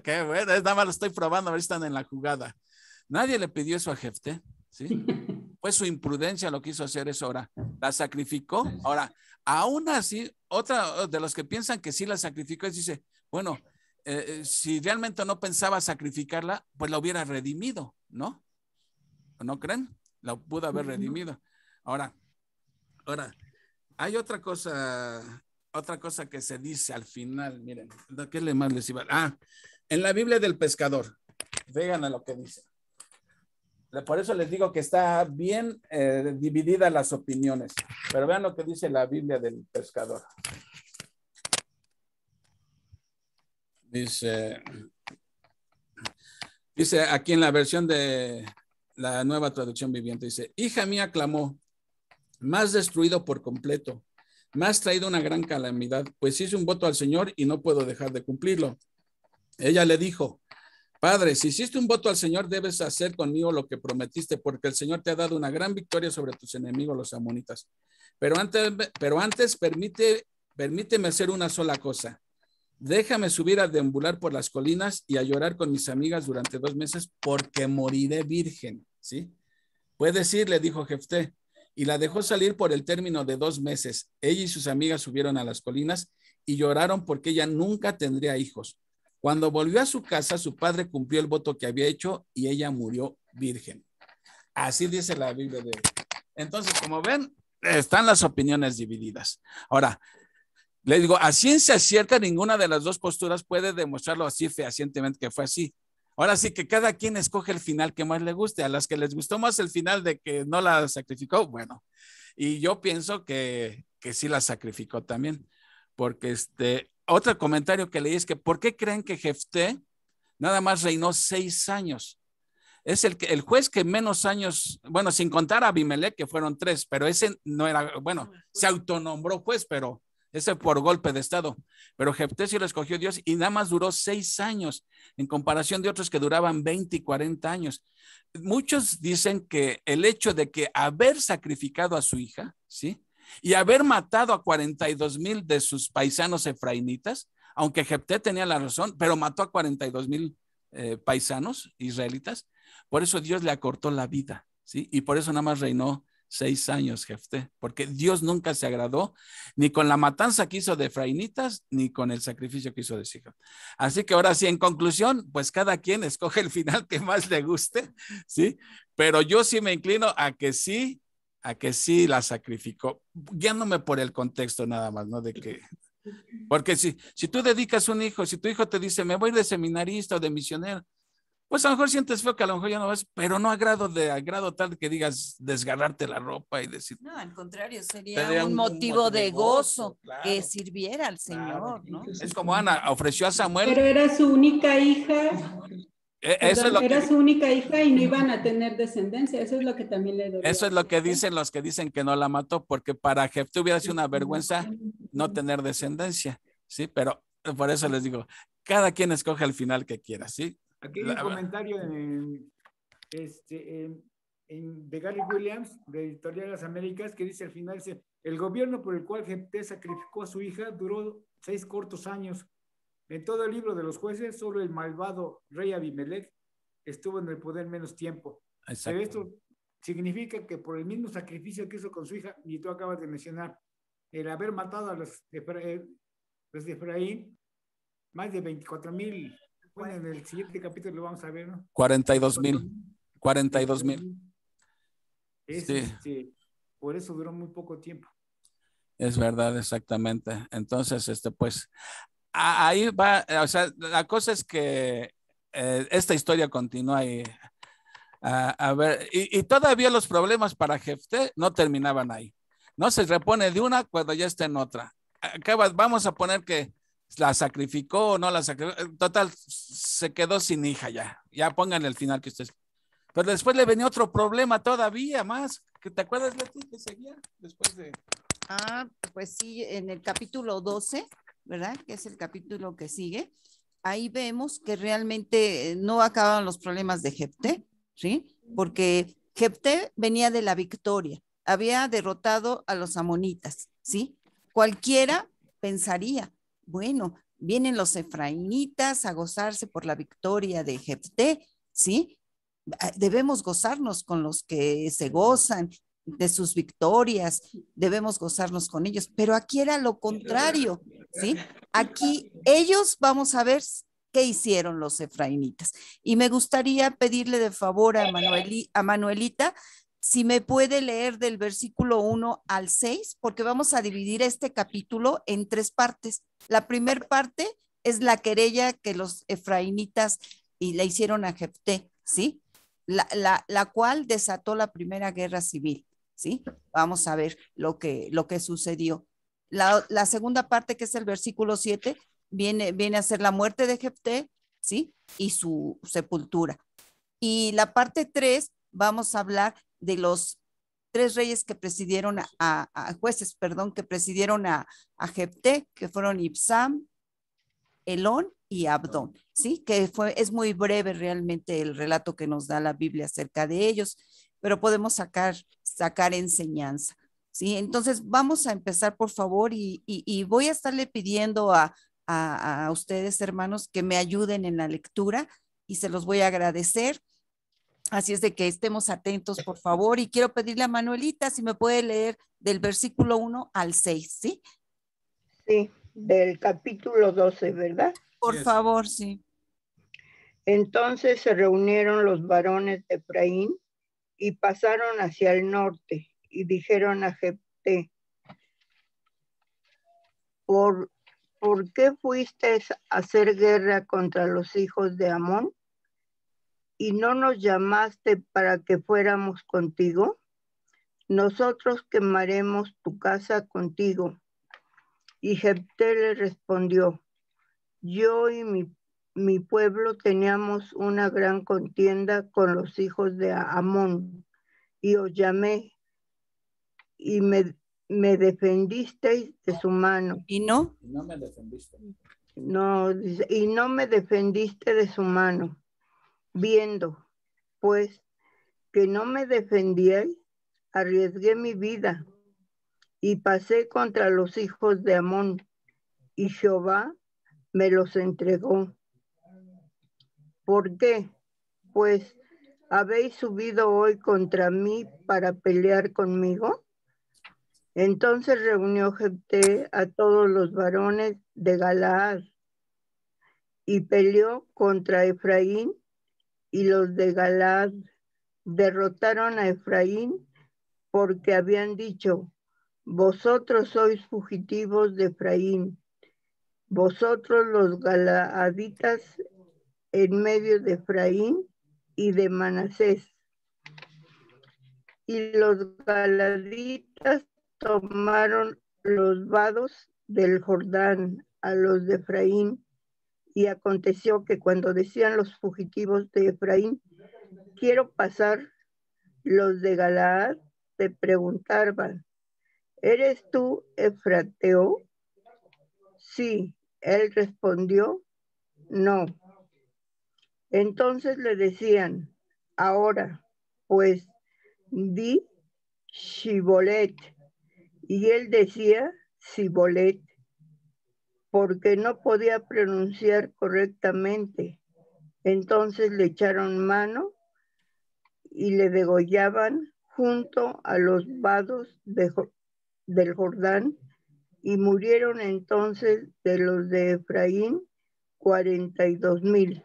Qué bueno, nada más lo estoy probando, a ver si están en la jugada. Nadie le pidió eso a Jefté, ¿sí? Fue su imprudencia lo que hizo hacer eso ahora. La sacrificó. Ahora, aún así, otra de los que piensan que sí la sacrificó, dice, bueno, si realmente no pensaba sacrificarla, pues la hubiera redimido, ¿no? ¿No creen? La pudo haber redimido. Ahora, hay otra cosa que se dice al final, miren, ¿qué más les iba? En la Biblia del pescador, vean a lo que dice. Por eso les digo que está bien dividida las opiniones, pero vean lo que dice la Biblia del pescador. Dice aquí en la versión de la Nueva Traducción Viviente, dice, hija mía, clamó, me has destruido por completo, me has traído una gran calamidad, pues hice un voto al Señor y no puedo dejar de cumplirlo. Ella le dijo, Padre, si hiciste un voto al Señor, debes hacer conmigo lo que prometiste, porque el Señor te ha dado una gran victoria sobre tus enemigos, los amonitas. Pero antes permíteme hacer una sola cosa. Déjame subir a deambular por las colinas y a llorar con mis amigas durante 2 meses, porque moriré virgen, ¿sí? Puedes ir, le dijo Jefté, y la dejó salir por el término de 2 meses. Ella y sus amigas subieron a las colinas y lloraron porque ella nunca tendría hijos. Cuando volvió a su casa, su padre cumplió el voto que había hecho y ella murió virgen. Así dice la Biblia de él. Entonces, como ven, están las opiniones divididas. Ahora, le digo, a ciencia cierta, ninguna de las dos posturas puede demostrarlo así fehacientemente que fue así. Ahora sí que cada quien escoge el final que más le guste. A las que les gustó más el final de que no la sacrificó, bueno. Y yo pienso que sí la sacrificó también. Porque otro comentario que leí es que ¿por qué creen que Jefté nada más reinó 6 años? Es el juez que menos años, bueno, sin contar a Abimelech, que fueron 3, pero ese no era, bueno, se autonombró juez, pero ese por golpe de estado, pero Jefté sí lo escogió Dios y nada más duró 6 años en comparación de otros que duraban 20 y 40 años. Muchos dicen que el hecho de que haber sacrificado a su hija, ¿sí? Y haber matado a 42,000 de sus paisanos efraínitas, aunque Jefté tenía la razón, pero mató a 42,000 paisanos israelitas, por eso Dios le acortó la vida, ¿sí? Y por eso nada más reinó 6 años Jefté, porque Dios nunca se agradó ni con la matanza que hizo de efraínitas, ni con el sacrificio que hizo de Sichem. Así que ahora sí, en conclusión, pues cada quien escoge el final que más le guste, ¿sí? Pero yo sí me inclino a que sí la sacrificó, guiándome por el contexto nada más, ¿no? De que, porque si tú dedicas un hijo, si tu hijo te dice, me voy de seminarista o de misionero, pues a lo mejor sientes feo que a lo mejor ya no vas, pero no a grado tal que digas desgarrarte la ropa y decir. No, al contrario, sería un motivo de gozo, claro, que sirviera al Señor, claro, ¿no? Es como Ana ofreció a Samuel. Pero era su única hija. Eso es lo era su única hija y no iban a tener descendencia. Eso es lo que también le dolía. Eso es lo que dicen los que dicen que no la mató, porque para Jefté hubiera sido una vergüenza no tener descendencia, ¿sí? Pero por eso les digo, cada quien escoge el final que quiera, ¿sí? Aquí hay un comentario de Gary Williams, de Editorial de las Américas, que dice al final, dice, el gobierno por el cual Jefté sacrificó a su hija duró 6 cortos años. En todo el libro de los jueces, solo el malvado rey Abimelech estuvo en el poder menos tiempo. Exacto. Pero esto significa que por el mismo sacrificio que hizo con su hija, y tú acabas de mencionar, el haber matado a los de Efraín, más de 24,000. Bueno, en el siguiente capítulo lo vamos a ver, ¿no? 42,000. 42,000. Sí. Por eso duró muy poco tiempo. Es verdad, exactamente. Entonces, pues, ahí va, o sea, la cosa es que esta historia continúa y a ver, y todavía los problemas para Jefté no terminaban ahí. No se repone de una cuando ya está en otra. Vamos a poner que la sacrificó o no la sacrificó. Total, se quedó sin hija ya. Ya pongan el final que ustedes. Pero después le venía otro problema todavía más. ¿Te acuerdas, Leti, que seguía después de? Pues sí, en el capítulo 12, ¿verdad? Que es el capítulo que sigue. Ahí vemos que realmente no acababan los problemas de Jefté, ¿sí? Porque Jefté venía de la victoria. Había derrotado a los amonitas, ¿sí? Cualquiera pensaría, bueno, vienen los efraínitas a gozarse por la victoria de Jefté, ¿sí? Debemos gozarnos con los que se gozan de sus victorias, debemos gozarnos con ellos, pero aquí era lo contrario, ¿sí? Aquí ellos, vamos a ver qué hicieron los efraínitas. Y me gustaría pedirle de favor a Manuelita, si me puede leer del versículo 1 al 6, porque vamos a dividir este capítulo en 3 partes. La primera parte es la querella que los efraínitas le hicieron a Jefté, ¿sí? La cual desató la primera guerra civil, ¿sí? Vamos a ver lo que sucedió. La segunda parte, que es el versículo 7, viene a ser la muerte de Jefté, ¿sí? Y su sepultura. Y la parte 3, vamos a hablar de los 3 reyes que presidieron jueces, que presidieron a Jefté, que fueron Ibsam, Elón y Abdón, ¿sí? Que es muy breve realmente el relato que nos da la Biblia acerca de ellos, pero podemos sacar enseñanza, ¿sí? Entonces vamos a empezar, por favor, y voy a estarle pidiendo a ustedes, hermanos, que me ayuden en la lectura y se los voy a agradecer. Así es de que estemos atentos, por favor, y quiero pedirle a Manuelita si me puede leer del versículo 1 al 6, ¿sí? Sí, del capítulo 12, ¿verdad? Por favor, sí. Entonces se reunieron los varones de Efraín y pasaron hacia el norte y dijeron a Jefté, ¿por qué fuiste a hacer guerra contra los hijos de Amón? ¿Y no nos llamaste para que fuéramos contigo? Nosotros quemaremos tu casa contigo. Y Jefté le respondió, yo y mi pueblo teníamos una gran contienda con los hijos de Amón, y os llamé, y me me defendisteis de su mano. ¿Y no? No me defendiste. No, dice, y no me defendiste de su mano. Viendo, pues, que no me defendíais, arriesgué mi vida y pasé contra los hijos de Amón, y Jehová me los entregó. ¿Por qué? Pues, ¿habéis subido hoy contra mí para pelear conmigo? Entonces reunió Jefté a todos los varones de Galaad y peleó contra Efraín, y los de Galaad derrotaron a Efraín porque habían dicho: vosotros sois fugitivos de Efraín, vosotros los galaaditas en medio de Efraín y de Manasés. Y los galaaditas tomaron los vados del Jordán a los de Efraín, y aconteció que cuando decían los fugitivos de Efraín: quiero pasar, los de Galaad te preguntaban: ¿eres tú Efrateo? Sí, él respondió: no. Entonces le decían: ahora, pues, di Shibolet. Y él decía Sibolet, porque no podía pronunciar correctamente. Entonces le echaron mano y le degollaban junto a los vados del Jordán, y murieron entonces de los de Efraín 42,000.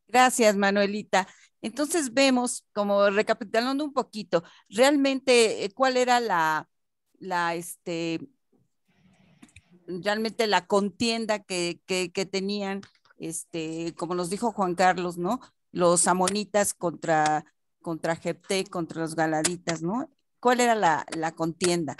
Gracias, Manuelita. Entonces vemos, como recapitulando un poquito, realmente cuál era realmente la contienda que tenían, como nos dijo Juan Carlos, ¿no? Los amonitas contra Jefté, contra los galaditas, ¿no? ¿Cuál era la contienda?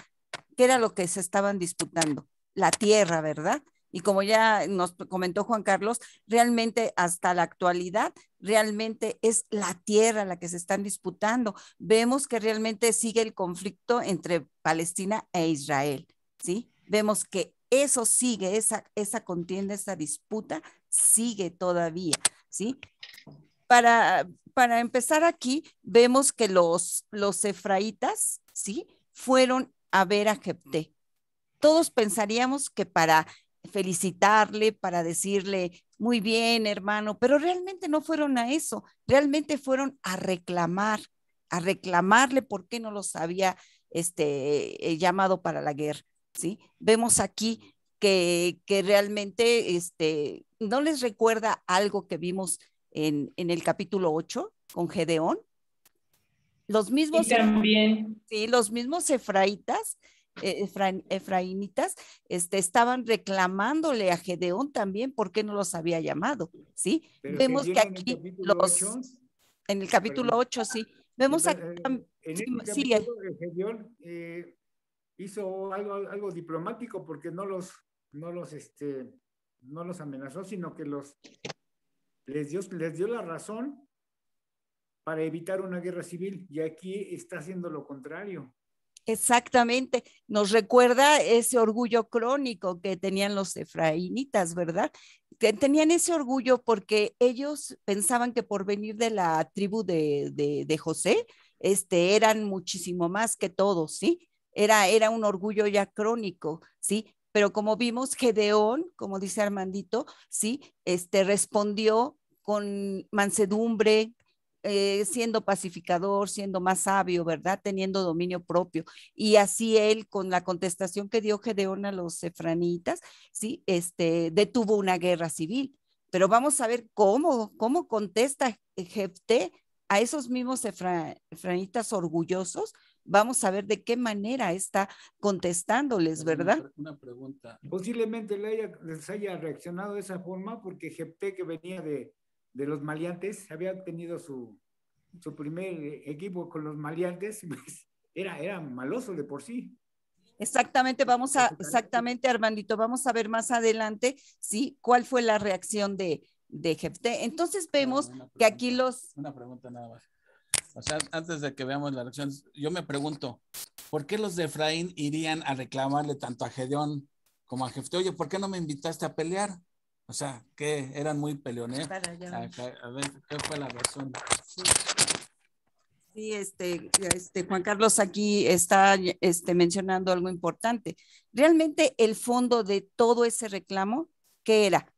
¿Qué era lo que se estaban disputando? La tierra, ¿verdad? Y como ya nos comentó Juan Carlos, realmente hasta la actualidad, realmente es la tierra la que se están disputando. Vemos que realmente sigue el conflicto entre Palestina e Israel, ¿sí? Vemos que eso sigue, esa contienda, esa disputa sigue todavía, ¿sí? Para empezar aquí, vemos que los efraitas, ¿sí? Fueron a ver a Jefté. Todos pensaríamos que para felicitarle, para decirle, muy bien, hermano, pero realmente no fueron a eso, realmente fueron a reclamarle por qué no los había llamado para la guerra, ¿sí? Vemos aquí que realmente no les recuerda algo que vimos en el capítulo 8 con Gedeón. Los mismos, y también, sí, los mismos efraitas, efraínitas, estaban reclamándole a Gedeón también por qué no los había llamado, ¿sí? Pero vemos que en el aquí capítulo 8, en el capítulo 8, sí, vemos aquí, en sí, este sigue. capítulo Gedeón hizo algo diplomático, porque no los amenazó, sino que les dio la razón para evitar una guerra civil, y aquí está haciendo lo contrario. Exactamente, nos recuerda ese orgullo crónico que tenían los efraínitas, ¿verdad? Tenían ese orgullo porque ellos pensaban que por venir de la tribu de José, eran muchísimo más que todos, ¿sí? Era un orgullo ya crónico, ¿sí? Pero como vimos, Gedeón, como dice Armandito, ¿sí? Respondió con mansedumbre, siendo pacificador, siendo más sabio, ¿verdad? Teniendo dominio propio. Y así él, con la contestación que dio Gedeón a los efranitas, ¿sí? Detuvo una guerra civil. Pero vamos a ver cómo contesta Jefté a esos mismos efranitas orgullosos. Vamos a ver de qué manera está contestándoles, ¿verdad? Una pregunta. Posiblemente les haya reaccionado de esa forma porque Jefté, que venía de los maleantes, había tenido su primer equipo con los maleantes, pues era maloso de por sí. Exactamente, exactamente, Armandito, vamos a ver más adelante, ¿sí? ¿Cuál fue la reacción de Jefté? Entonces vemos que aquí Una pregunta nada más. O sea, antes de que veamos la reacción, yo me pregunto, ¿por qué los de Efraín irían a reclamarle tanto a Gedeón como a Jefté? Oye, ¿por qué no me invitaste a pelear? O sea, que eran muy peleoneros. A ver, ¿qué fue la razón? Sí, Juan Carlos aquí está mencionando algo importante. Realmente el fondo de todo ese reclamo, ¿qué era?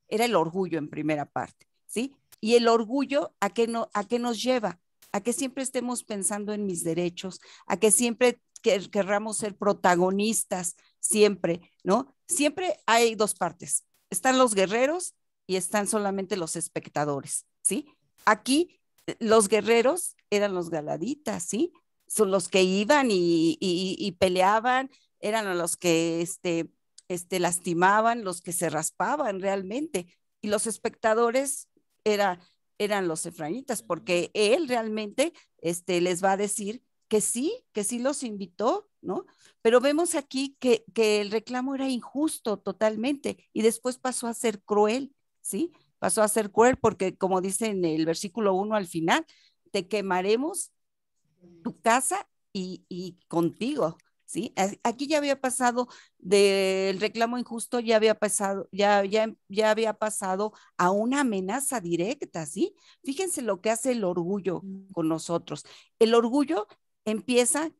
Era el orgullo en primera parte, ¿sí? Y el orgullo, ¿a qué nos lleva? A que siempre estemos pensando en mis derechos, a que siempre querramos ser protagonistas, siempre, ¿no? Siempre hay dos partes. Están los guerreros y están solamente los espectadores, ¿sí? Aquí los guerreros eran los galaditas, ¿sí? Son los que iban y peleaban, eran los que lastimaban, los que se raspaban realmente. Y los espectadores eran los efraínitas, porque él realmente les va a decir que sí los invitó, ¿no? Pero vemos aquí que el reclamo era injusto totalmente y después pasó a ser cruel, ¿sí? Pasó a ser cruel porque, como dice en el versículo 1 al final, te quemaremos tu casa y contigo, ¿sí? Aquí ya había pasado del reclamo injusto, ya había pasado a una amenaza directa, ¿sí? Fíjense lo que hace el orgullo con nosotros. El orgullo empieza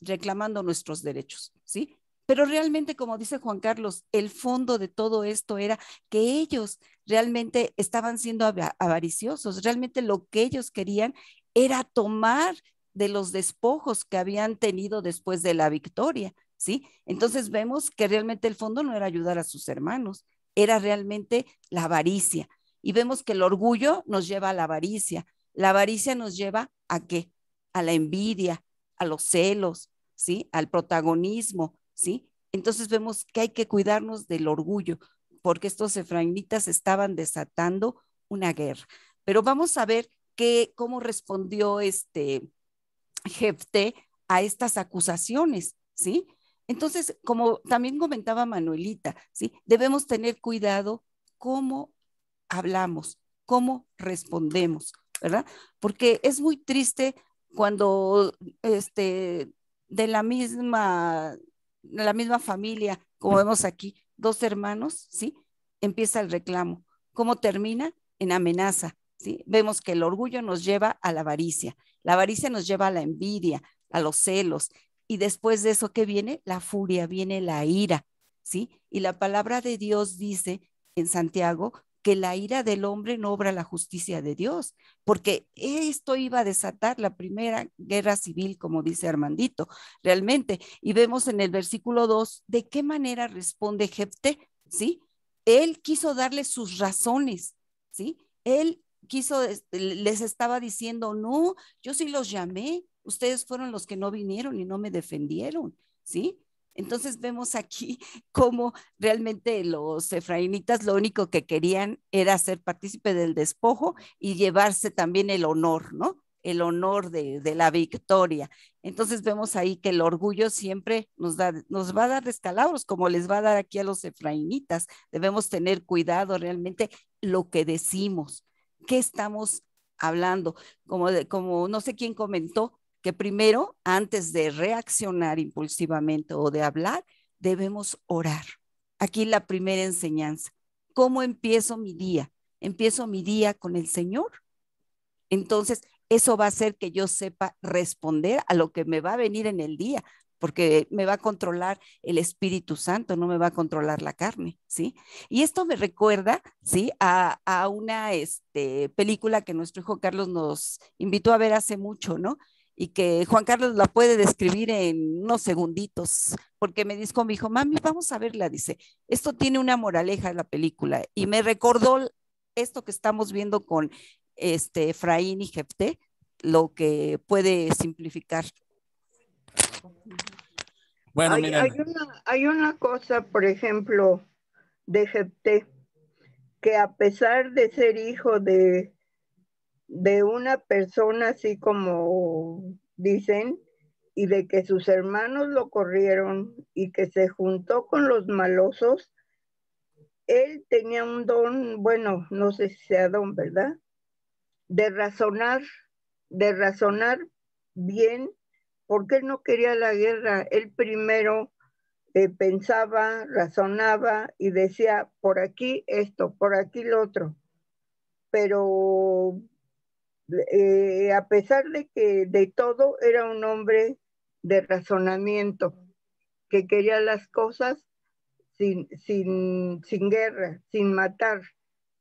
reclamando nuestros derechos, ¿sí? Pero realmente, como dice Juan Carlos, el fondo de todo esto era que ellos realmente estaban siendo avariciosos, realmente lo que ellos querían era tomar de los despojos que habían tenido después de la victoria, ¿sí? Entonces vemos que realmente el fondo no era ayudar a sus hermanos, era realmente la avaricia. Y vemos que el orgullo nos lleva a la avaricia nos lleva ¿a qué? A la envidia, a los celos, ¿sí? Al protagonismo, ¿sí? Entonces vemos que hay que cuidarnos del orgullo, porque estos efraínitas estaban desatando una guerra. Pero vamos a ver cómo respondió Jefté a estas acusaciones, ¿sí? Entonces, como también comentaba Manuelita, ¿sí? Debemos tener cuidado cómo hablamos, cómo respondemos, ¿verdad? Porque es muy triste cuando de la misma familia, como vemos aquí, dos hermanos, ¿sí? Empieza el reclamo. ¿Cómo termina? En amenaza, ¿sí? Vemos que el orgullo nos lleva a la avaricia nos lleva a la envidia, a los celos, y después de eso, ¿qué viene? La furia, viene la ira, ¿sí? Y la palabra de Dios dice en Santiago que la ira del hombre no obra la justicia de Dios, porque esto iba a desatar la primera guerra civil, como dice Armandito, realmente. Y vemos en el versículo 2 de qué manera responde Jefté, ¿sí? Él quiso darle sus razones, ¿sí? Él les estaba diciendo, no, yo sí los llamé, ustedes fueron los que no vinieron y no me defendieron, ¿sí? Entonces vemos aquí cómo realmente los efraínitas lo único que querían era ser partícipe del despojo y llevarse también el honor, ¿no? El honor de la victoria. Entonces vemos ahí que el orgullo siempre nos va a dar descalabros, como les va a dar aquí a los efraínitas. Debemos tener cuidado realmente lo que decimos, qué estamos hablando. Como no sé quién comentó, que primero, antes de reaccionar impulsivamente o de hablar, debemos orar. Aquí la primera enseñanza. ¿Cómo empiezo mi día? Empiezo mi día con el Señor. Entonces, eso va a hacer que yo sepa responder a lo que me va a venir en el día, porque me va a controlar el Espíritu Santo, no me va a controlar la carne, ¿sí? Y esto me recuerda, ¿sí? A una película que nuestro hijo Carlos nos invitó a ver hace mucho, ¿no? Y que Juan Carlos la puede describir en unos segunditos, porque me dijo, mi hijo, mami, vamos a verla, dice, esto tiene una moraleja en la película, y me recordó esto que estamos viendo con Efraín y Jefté, lo que puede simplificar. Bueno, hay una cosa, por ejemplo, de Jefté, que a pesar de ser hijo de una persona así como dicen, y de que sus hermanos lo corrieron y que se juntó con los malosos, él tenía un don, bueno, no sé si sea don, ¿verdad? De razonar bien, porque él no quería la guerra. Él primero pensaba, razonaba y decía, por aquí esto, por aquí lo otro. Pero a pesar de que de todo era un hombre de razonamiento, que quería las cosas sin guerra, sin matar,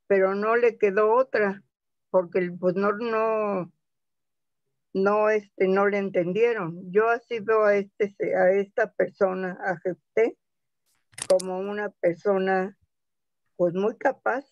pero no le quedó otra, porque pues no le entendieron. Yo así veo a esta persona, a Jefté, como una persona pues muy capaz.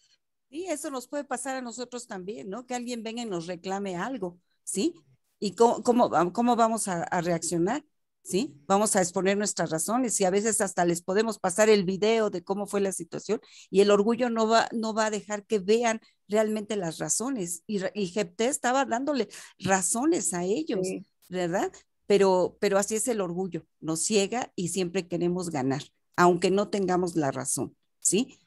Sí, eso nos puede pasar a nosotros también, ¿no? Que alguien venga y nos reclame algo, ¿sí? ¿Y cómo vamos a reaccionar? ¿Sí? Vamos a exponer nuestras razones y a veces hasta les podemos pasar el video de cómo fue la situación y el orgullo no va a dejar que vean realmente las razones. Y Jefté estaba dándole razones a ellos, sí, ¿verdad? Pero así es el orgullo, nos ciega y siempre queremos ganar, aunque no tengamos la razón, ¿sí?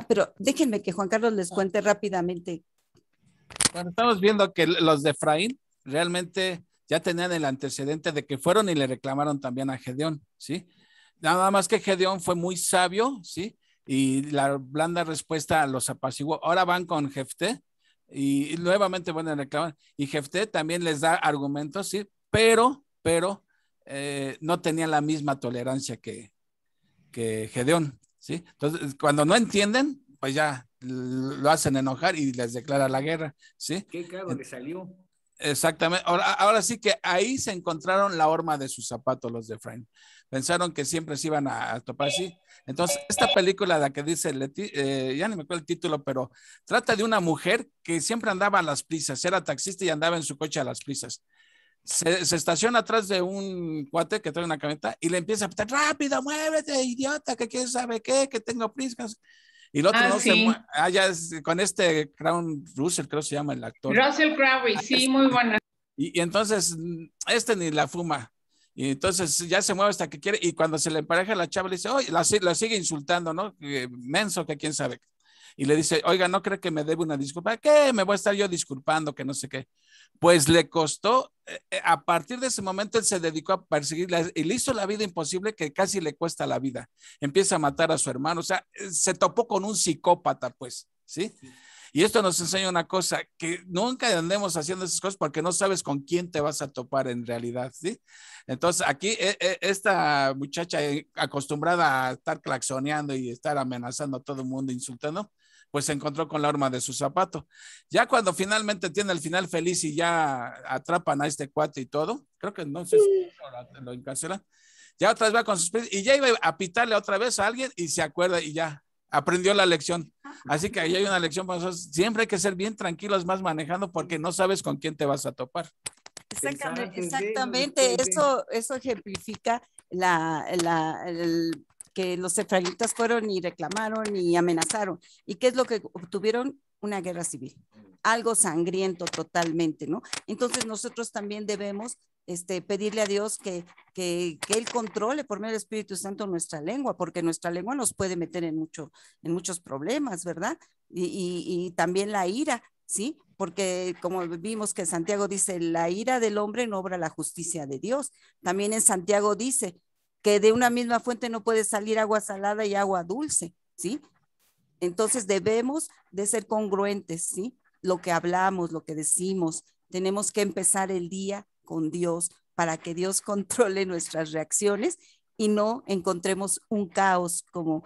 Pero déjenme que Juan Carlos les cuente rápidamente. Bueno, estamos viendo que los de Efraín realmente ya tenían el antecedente de que fueron y le reclamaron también a Gedeón, ¿sí? Nada más que Gedeón fue muy sabio, ¿sí? Y la blanda respuesta los apaciguó. Ahora van con Jefté y nuevamente van a reclamar. Y Jefté también les da argumentos, ¿sí? Pero no tenían la misma tolerancia que Gedeón, ¿sí? Entonces, cuando no entienden, pues ya lo hacen enojar y les declara la guerra, ¿sí? ¿Qué cago le salió? Exactamente. Ahora sí que ahí se encontraron la horma de su zapato los de Efraín. Pensaron que siempre se iban a topar así. Entonces, esta película, la que dice Leti, ya ni me acuerdo el título, pero trata de una mujer que siempre andaba a las prisas, era taxista y andaba en su coche a las prisas. Se estaciona atrás de un cuate que trae una camioneta y le empieza a pitar, rápido, muévete, idiota, que quién sabe qué, que tengo prisas. Y el otro no sí. se mueve. Ya es con Crown Russell, creo que se llama el actor. Russell Crowe, sí, muy buena. Y entonces, ni la fuma. Y entonces ya se mueve hasta que quiere. Y cuando se le empareja la chava, le dice, oye, la sigue insultando, ¿no? Menso, que quién sabe. Y le dice, oiga, ¿no cree que me debe una disculpa? ¿Qué? Me voy a estar yo disculpando, que no sé qué. Pues le costó, a partir de ese momento él se dedicó a perseguirla y le hizo la vida imposible, que casi le cuesta la vida. Empieza a matar a su hermano, o sea, se topó con un psicópata, pues, ¿sí? Y esto nos enseña una cosa, que nunca andemos haciendo esas cosas porque no sabes con quién te vas a topar en realidad, ¿sí? Entonces aquí esta muchacha acostumbrada a estar claxoneando y estar amenazando a todo el mundo, insultando, pues se encontró con la horma de su zapato. Ya cuando finalmente tiene el final feliz y ya atrapan a este cuate y todo, creo que no sé si lo encarcelan, ya otra vez va con sus pies y ya iba a pitarle otra vez a alguien y se acuerda y ya aprendió la lección. Así que ahí hay una lección para nosotros. Siempre hay que ser bien tranquilos más manejando porque no sabes con quién te vas a topar. Exactamente. Eso ejemplifica que los efraínitas fueron y reclamaron y amenazaron. ¿Y qué es lo que obtuvieron? Una guerra civil. Algo sangriento totalmente, ¿no? Entonces nosotros también debemos pedirle a Dios que Él controle por medio del Espíritu Santo nuestra lengua, porque nuestra lengua nos puede meter en muchos problemas, ¿verdad? Y también la ira, ¿sí? Porque como vimos que Santiago dice, la ira del hombre no obra la justicia de Dios. También en Santiago dice que de una misma fuente no puede salir agua salada y agua dulce, ¿sí? Entonces debemos de ser congruentes, ¿sí? Lo que hablamos, lo que decimos, tenemos que empezar el día con Dios para que Dios controle nuestras reacciones y no encontremos un caos como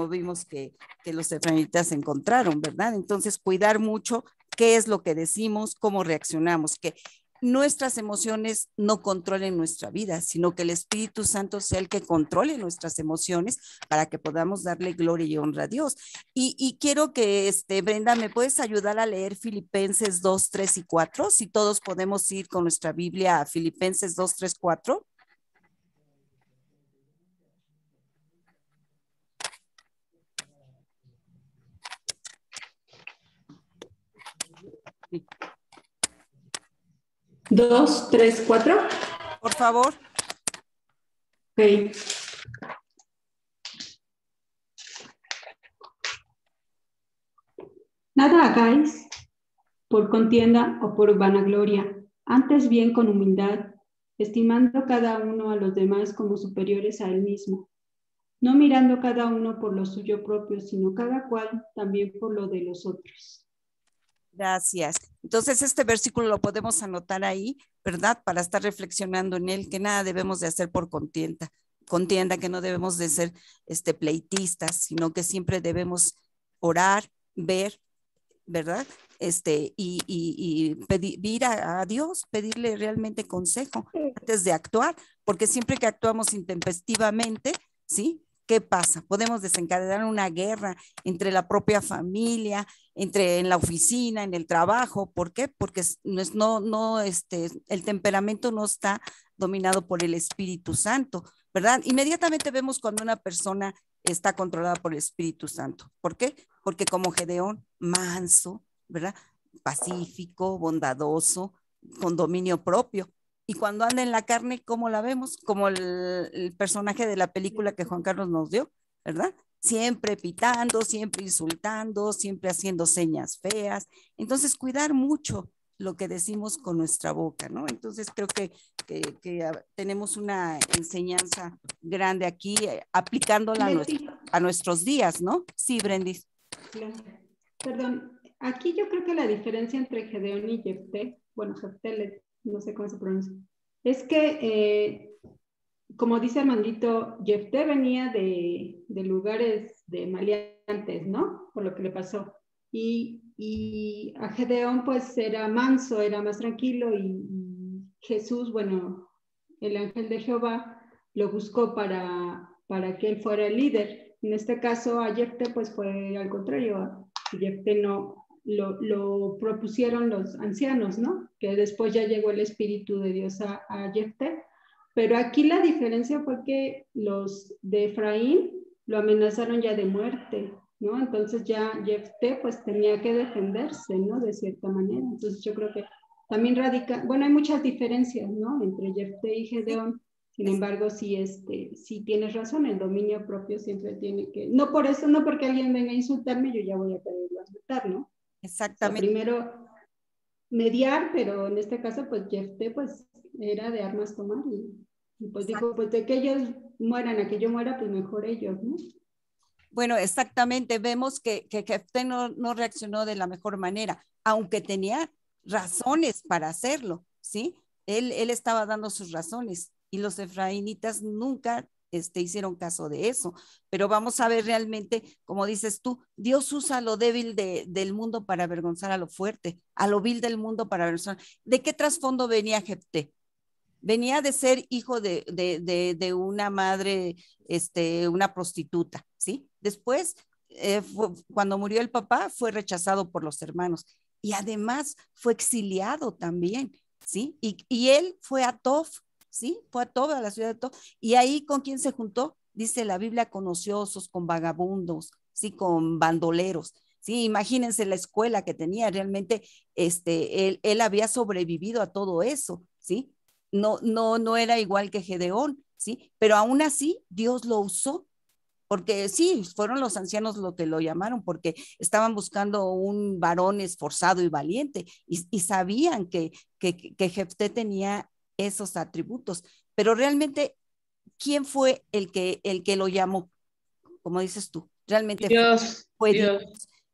vimos que los efraínitas encontraron, ¿verdad? Entonces cuidar mucho qué es lo que decimos, cómo reaccionamos, que nuestras emociones no controlen nuestra vida, sino que el Espíritu Santo sea el que controle nuestras emociones para que podamos darle gloria y honra a Dios. Y quiero que, Brenda, ¿me puedes ayudar a leer Filipenses 2, 3 y 4? Si todos podemos ir con nuestra Biblia a Filipenses 2, 3, 4. Sí. 2, 3, 4. Por favor. Ok. Nada hagáis por contienda o por vanagloria, antes bien con humildad, estimando cada uno a los demás como superiores a él mismo, no mirando cada uno por lo suyo propio, sino cada cual también por lo de los otros. Gracias. Entonces, este versículo lo podemos anotar ahí, ¿verdad? Para estar reflexionando en él, que nada debemos de hacer por contienda, que no debemos de ser pleitistas, sino que siempre debemos orar, ver, ¿verdad? Y pedir a Dios, pedirle realmente consejo antes de actuar, porque siempre que actuamos intempestivamente, ¿sí? ¿Qué pasa? Podemos desencadenar una guerra entre la propia familia, en la oficina, en el trabajo. ¿Por qué? Porque el temperamento no está dominado por el Espíritu Santo, ¿verdad? Inmediatamente vemos cuando una persona está controlada por el Espíritu Santo. ¿Por qué? Porque como Gedeón, manso, ¿verdad? Pacífico, bondadoso, con dominio propio. Y cuando anda en la carne, ¿cómo la vemos? Como el personaje de la película que Juan Carlos nos dio, ¿verdad? Siempre pitando, siempre insultando, siempre haciendo señas feas. Entonces, cuidar mucho lo que decimos con nuestra boca, ¿no? Entonces, creo que tenemos una enseñanza grande aquí, aplicándola a nuestros días, ¿no? Sí, Brendis. Claro. Perdón, aquí yo creo que la diferencia entre Gedeón y Jefté, bueno, Jefté, no sé cómo se pronuncia, es que, como dice Armandito, Jefté venía de lugares de maleantes, ¿no? Por lo que le pasó. Y a Gedeón, pues, era manso, era más tranquilo, y Jesús, bueno, el ángel de Jehová, lo buscó para que él fuera el líder. En este caso, a Jefté, pues, fue al contrario. A Jefté no... Lo propusieron los ancianos, ¿no? Que después ya llegó el Espíritu de Dios a Jefté. Pero aquí la diferencia fue que los de Efraín lo amenazaron ya de muerte, ¿no? Entonces ya Jefté pues tenía que defenderse, ¿no? De cierta manera. Entonces yo creo que también radica, bueno, hay muchas diferencias, ¿no? Entre Jefté y Gedeón. Sin embargo, sí, sí tienes razón, el dominio propio siempre tiene que, no por eso, no porque alguien venga a insultarme, yo ya voy a quererlo aceptar, ¿no? Exactamente. O sea, primero mediar, pero en este caso, pues Jefté, pues era de armas tomar y pues dijo, pues de que ellos mueran a que yo muera, pues mejor ellos, ¿no? Bueno, exactamente, vemos que Jefté no reaccionó de la mejor manera, aunque tenía razones para hacerlo, ¿sí? Él estaba dando sus razones y los efraínitas nunca hicieron caso de eso, pero vamos a ver realmente, como dices tú, Dios usa lo débil del mundo para avergonzar a lo fuerte, a lo vil del mundo para avergonzar. ¿De qué trasfondo venía Jefté? Venía de ser hijo de una madre, una prostituta, ¿sí? Después, cuando murió el papá, fue rechazado por los hermanos y además fue exiliado también, ¿sí? Y él fue a Tof, ¿sí? Fue a Tob, a la ciudad de Tob, y ahí ¿con quién se juntó? Dice la Biblia, con ociosos, con vagabundos, ¿sí? Con bandoleros, ¿sí? Imagínense la escuela que tenía, realmente él había sobrevivido a todo eso, ¿sí? No era igual que Gedeón, ¿sí? Pero aún así Dios lo usó, porque sí, fueron los ancianos lo que lo llamaron, porque estaban buscando un varón esforzado y valiente, y sabían que Jefté tenía esos atributos, pero realmente, ¿quién fue el que lo llamó? Como dices tú, realmente fue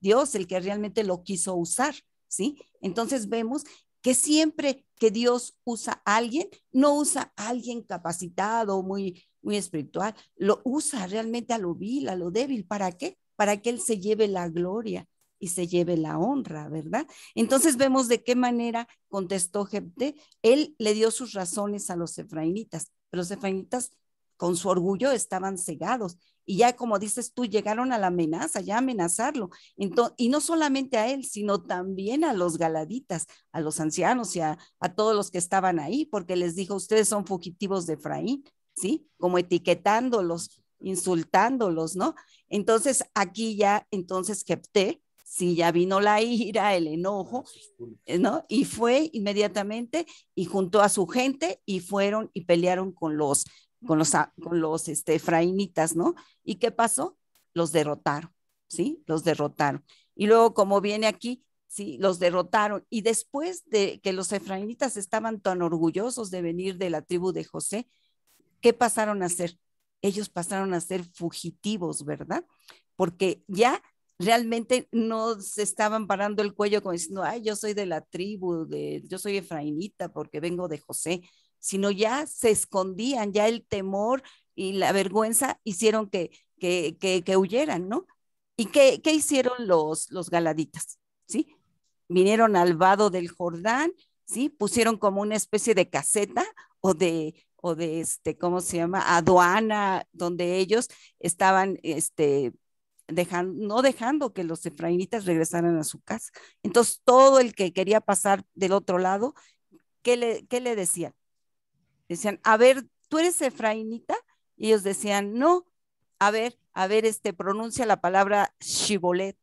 Dios el que realmente lo quiso usar, ¿sí? Entonces vemos que siempre que Dios usa a alguien, no usa a alguien capacitado, muy espiritual, lo usa realmente a lo vil, a lo débil. ¿Para qué? Para que Él se lleve la gloria y se lleve la honra, ¿verdad? Entonces vemos de qué manera contestó Jefté. Él le dio sus razones a los efraínitas, pero los efraínitas con su orgullo estaban cegados y ya, como dices tú, llegaron a la amenaza, ya a amenazarlo. Entonces, y no solamente a él, sino también a los galaditas, a los ancianos y a todos los que estaban ahí, porque les dijo, ustedes son fugitivos de Efraín, ¿sí? Como etiquetándolos, insultándolos, ¿no? Entonces, aquí ya, entonces Jefté, sí, ya vino la ira, el enojo, ¿no? Y fue inmediatamente y juntó a su gente y fueron y pelearon con los efraínitas, ¿no? ¿Y qué pasó? Los derrotaron, ¿sí? Los derrotaron. Y luego, como viene aquí, ¿sí? Los derrotaron. Y después de que los efraínitas estaban tan orgullosos de venir de la tribu de José, ¿qué pasaron a hacer? Ellos pasaron a ser fugitivos, ¿verdad? Porque ya realmente no se estaban parando el cuello como diciendo, ay, yo soy de la tribu, yo soy efraínita porque vengo de José, sino ya se escondían, ya el temor y la vergüenza hicieron que huyeran, ¿no? ¿Y qué hicieron los galaditas? ¿Sí? Vinieron al vado del Jordán, ¿sí? Pusieron como una especie de caseta o de ¿cómo se llama? Aduana, donde ellos estaban, no dejando que los efraínitas regresaran a su casa. Entonces, todo el que quería pasar del otro lado, ¿qué le decían? Decían, a ver, ¿tú eres efraínita? Y ellos decían, no, a ver, pronuncia la palabra Shibolet.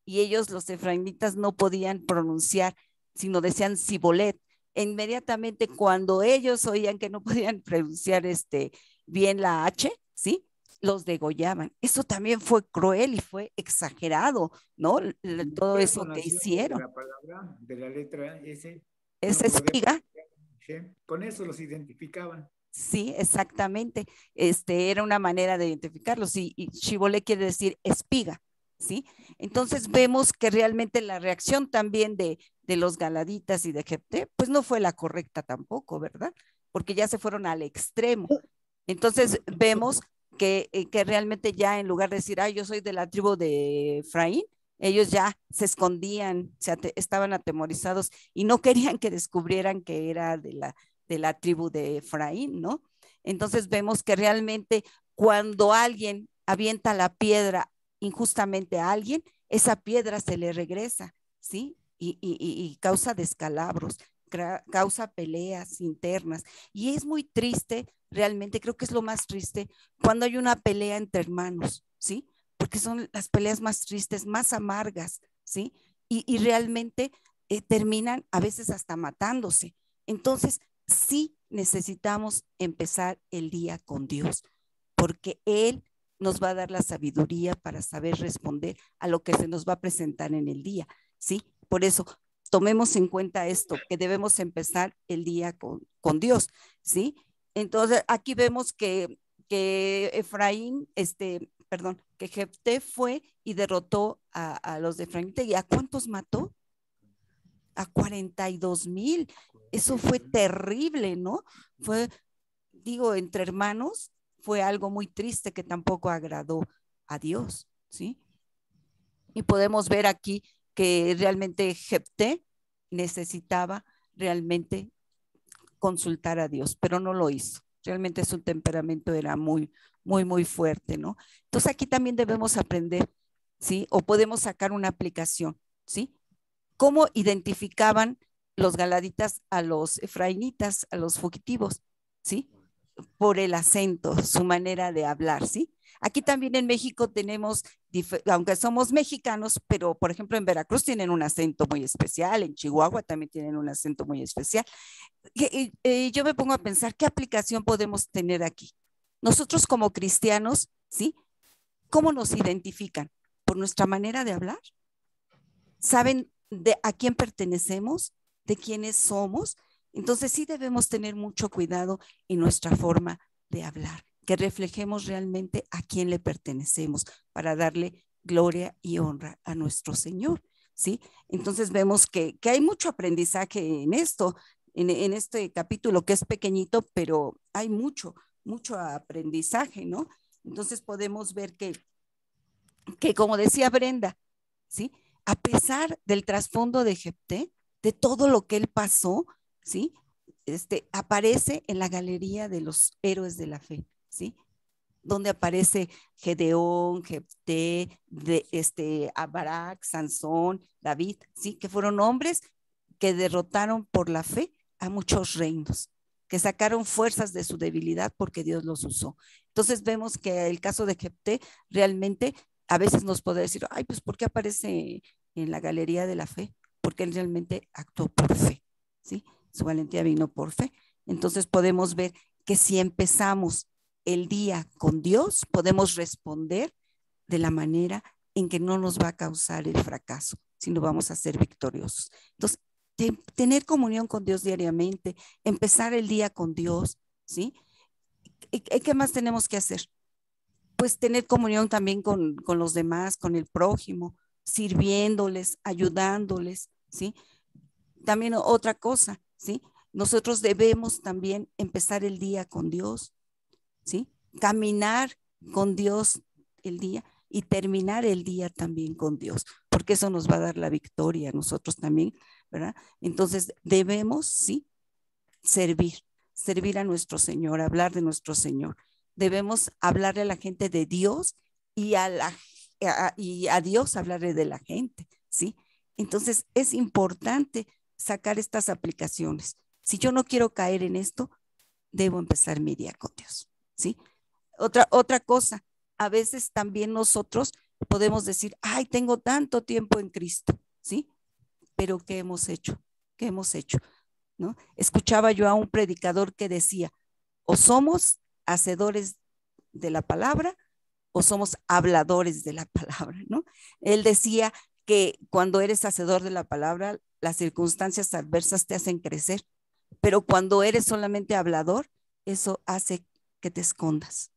Y ellos, los efraínitas, no podían pronunciar, sino decían Sibolet. Inmediatamente cuando ellos oían que no podían pronunciar bien la H, ¿sí? Los degollaban. Eso también fue cruel y fue exagerado, ¿no? Todo eso que hicieron. De la palabra, de la letra S. Es espiga. Con eso los identificaban. Sí, exactamente. Era una manera de identificarlos. Y Shibboleth quiere decir espiga, ¿sí? Entonces vemos que realmente la reacción también de los galaditas y de Jefté, pues no fue la correcta tampoco, ¿verdad? Porque ya se fueron al extremo. Entonces vemos que realmente ya en lugar de decir, yo soy de la tribu de Efraín, ellos ya se escondían, estaban atemorizados y no querían que descubrieran que era de la tribu de Efraín, ¿no? Entonces vemos que realmente cuando alguien avienta la piedra injustamente a alguien, esa piedra se le regresa, ¿sí? Y causa descalabros, causa peleas internas. Y es muy triste, realmente creo que es lo más triste, cuando hay una pelea entre hermanos, ¿sí? Porque son las peleas más tristes, más amargas, ¿sí? Y realmente terminan a veces hasta matándose. Entonces, sí necesitamos empezar el día con Dios, porque Él nos va a dar la sabiduría para saber responder a lo que se nos va a presentar en el día, ¿sí? Por eso, tomemos en cuenta esto, que debemos empezar el día con Dios, ¿sí? Entonces, aquí vemos que Efraín, que Jefté fue y derrotó a los de Efraín. ¿Y a cuántos mató? A 42,000. Eso fue terrible, ¿no? Entre hermanos, fue algo muy triste que tampoco agradó a Dios, ¿sí? Y podemos ver aquí que realmente Jefté necesitaba realmente consultar a Dios, pero no lo hizo. Realmente su temperamento era muy, muy, muy fuerte, ¿no? Entonces aquí también debemos aprender, ¿sí? O podemos sacar una aplicación, ¿sí? ¿Cómo identificaban los galaditas a los efraínitas, a los fugitivos? ¿Sí? Por el acento, su manera de hablar, ¿sí? Aquí también en México tenemos, aunque somos mexicanos, pero por ejemplo en Veracruz tienen un acento muy especial, en Chihuahua también tienen un acento muy especial. Yo me pongo a pensar, ¿qué aplicación podemos tener aquí? Nosotros como cristianos, ¿sí? ¿Cómo nos identifican? ¿Por nuestra manera de hablar? ¿Saben a quién pertenecemos? ¿De quiénes somos? Entonces sí debemos tener mucho cuidado en nuestra forma de hablar, que reflejemos realmente a quién le pertenecemos para darle gloria y honra a nuestro Señor, ¿sí? Entonces vemos que hay mucho aprendizaje en esto, en este capítulo que es pequeñito, pero hay mucho aprendizaje, ¿no? Entonces podemos ver que como decía Brenda, ¿sí? A pesar del trasfondo de Jefté, de todo lo que él pasó, ¿sí? Aparece en la galería de los héroes de la fe, ¿sí? Donde aparece Gedeón, Jefté, Barak, Sansón, David, ¿sí? Que fueron hombres que derrotaron por la fe a muchos reinos, que sacaron fuerzas de su debilidad porque Dios los usó. Entonces vemos que el caso de Jefté realmente a veces nos puede decir, ay, pues ¿por qué aparece en la galería de la fe? Porque él realmente actuó por fe, ¿sí? Su valentía vino por fe. Entonces podemos ver que si empezamos el día con Dios, podemos responder de la manera en que no nos va a causar el fracaso, sino vamos a ser victoriosos. Entonces, tener comunión con Dios diariamente, empezar el día con Dios, ¿sí? ¿Qué más tenemos que hacer? Pues tener comunión también con los demás, con el prójimo, sirviéndoles, ayudándoles, ¿sí? También otra cosa, ¿sí? Nosotros debemos también empezar el día con Dios, ¿sí? Caminar con Dios el día y terminar el día también con Dios, porque eso nos va a dar la victoria a nosotros también, ¿verdad? Entonces debemos, ¿sí? Servir a nuestro Señor, hablar de nuestro Señor. Debemos hablarle a la gente de Dios y a Dios hablarle de la gente, ¿sí? Entonces es importante sacar estas aplicaciones. Si yo no quiero caer en esto, debo empezar mi día con Dios, ¿sí? Otra cosa, a veces también nosotros podemos decir, ay, tengo tanto tiempo en Cristo, ¿sí? Pero ¿qué hemos hecho? ¿Qué hemos hecho? ¿No? Escuchaba yo a un predicador que decía, o somos hacedores de la palabra o somos habladores de la palabra, ¿no? Él decía que cuando eres hacedor de la palabra, las circunstancias adversas te hacen crecer, pero cuando eres solamente hablador, eso hace que te escondas,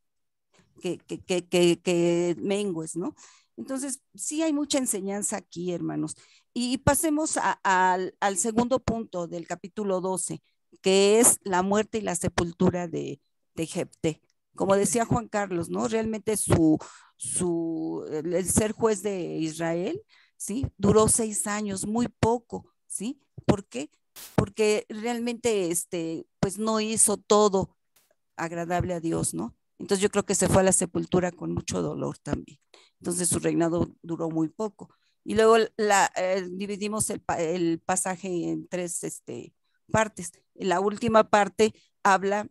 que mengues, ¿no? Entonces, sí hay mucha enseñanza aquí, hermanos. Y pasemos al segundo punto del capítulo 12, que es la muerte y la sepultura de Jefté. Como decía Juan Carlos, ¿no? Realmente el ser juez de Israel, ¿sí? Duró 6 años, muy poco, ¿sí? ¿Por qué? Porque realmente, pues no hizo todo agradable a Dios, ¿no? Entonces yo creo que se fue a la sepultura con mucho dolor también. Entonces su reinado duró muy poco. Y luego dividimos el pasaje en 3 partes. La última parte habla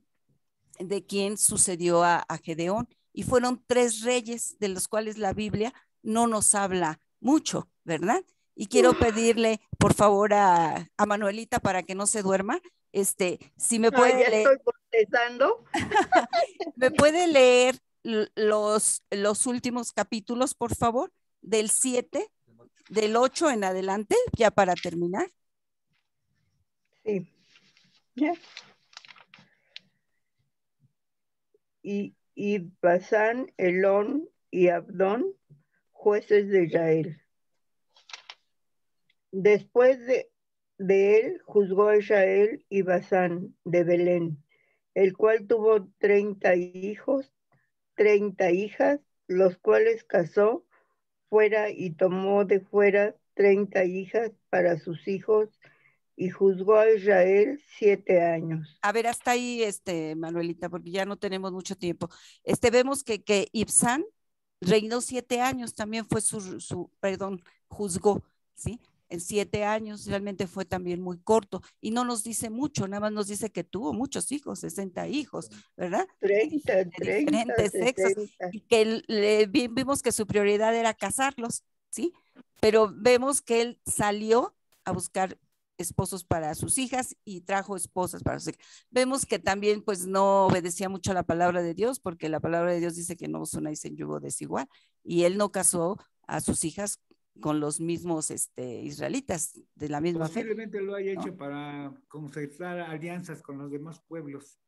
de quién sucedió a Gedeón. Y fueron 3 reyes de los cuales la Biblia no nos habla mucho, ¿verdad? Y quiero pedirle, por favor, a Manuelita para que no se duerma, si me puede ya leer. Estoy contestando. ¿Me puede leer los últimos capítulos, por favor? Del 7, del 8 en adelante, ya para terminar. Sí. Ya. Y Basán, Elón y Abdón, jueces de Israel. Después de él juzgó a Israel y Basán de Belén, el cual tuvo 30 hijos, 30 hijas, los cuales casó fuera y tomó de fuera 30 hijas para sus hijos y juzgó a Israel 7 años. A ver, hasta ahí, Manuelita, porque ya no tenemos mucho tiempo. Vemos que Ibzán reinó 7 años, también fue juzgó, ¿sí? En 7 años realmente fue también muy corto y no nos dice mucho, nada más nos dice que tuvo muchos hijos, 60 hijos, ¿verdad? 30, de diferentes 60. sexos y que vimos que su prioridad era casarlos, ¿sí? Pero vemos que él salió a buscar esposos para sus hijas y trajo esposas para sus hijas. Vemos que también pues no obedecía mucho a la palabra de Dios porque la palabra de Dios dice que no os unáis en yugo desigual y él no casó a sus hijas con los mismos israelitas de la misma fe. Posiblemente lo haya hecho para concertar alianzas con los demás pueblos.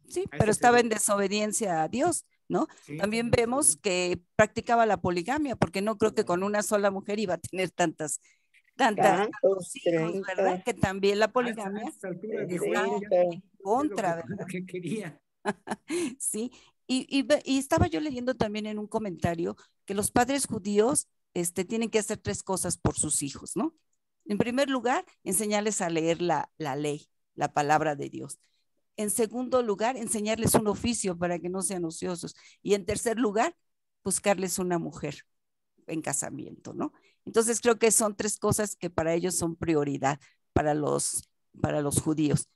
Sí, pero estaba en desobediencia a Dios, ¿no? Sí, también vemos que practicaba la poligamia, porque no creo que con una sola mujer iba a tener tantos hijos, ¿verdad? Que también la poligamia está en contra, ¿verdad? Que quería. Sí, y estaba yo leyendo también en un comentario que los padres judíos tienen que hacer 3 cosas por sus hijos, ¿no? En primer lugar, enseñarles a leer la ley, la palabra de Dios. En segundo lugar, enseñarles un oficio para que no sean ociosos. Y en tercer lugar, buscarles una mujer en casamiento, ¿no? Entonces creo que son 3 cosas que para ellos son prioridad, para los judíos.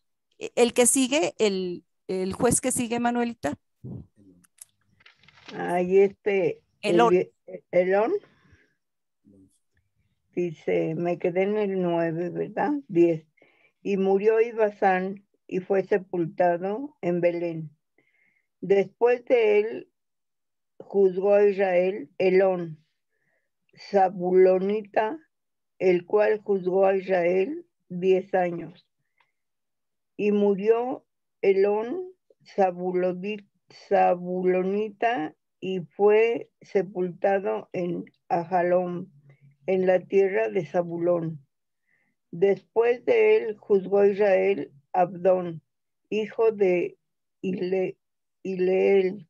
El que sigue, el juez que sigue, Manuelita. Ahí Elón. Dice, me quedé en el 9, ¿verdad? 10. Y murió Ibasán y fue sepultado en Belén. Después de él juzgó a Israel Elón, Zabulonita, el cual juzgó a Israel 10 años. Y murió Elón Zabulonita y fue sepultado en Ajalón, en la tierra de Zabulón. Después de él juzgó a Israel Abdón, hijo de Ileel,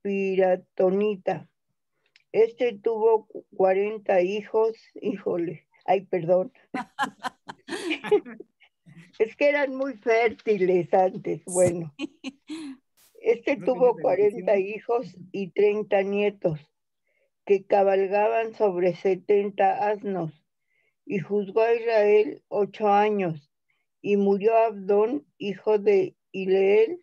piratonita. Este tuvo 40 hijos, perdón. Es que eran muy fértiles antes, bueno. Este tuvo 40 hijos y 30 nietos, que cabalgaban sobre 70 asnos, y juzgó a Israel 8 años, y murió Abdón, hijo de Ileel,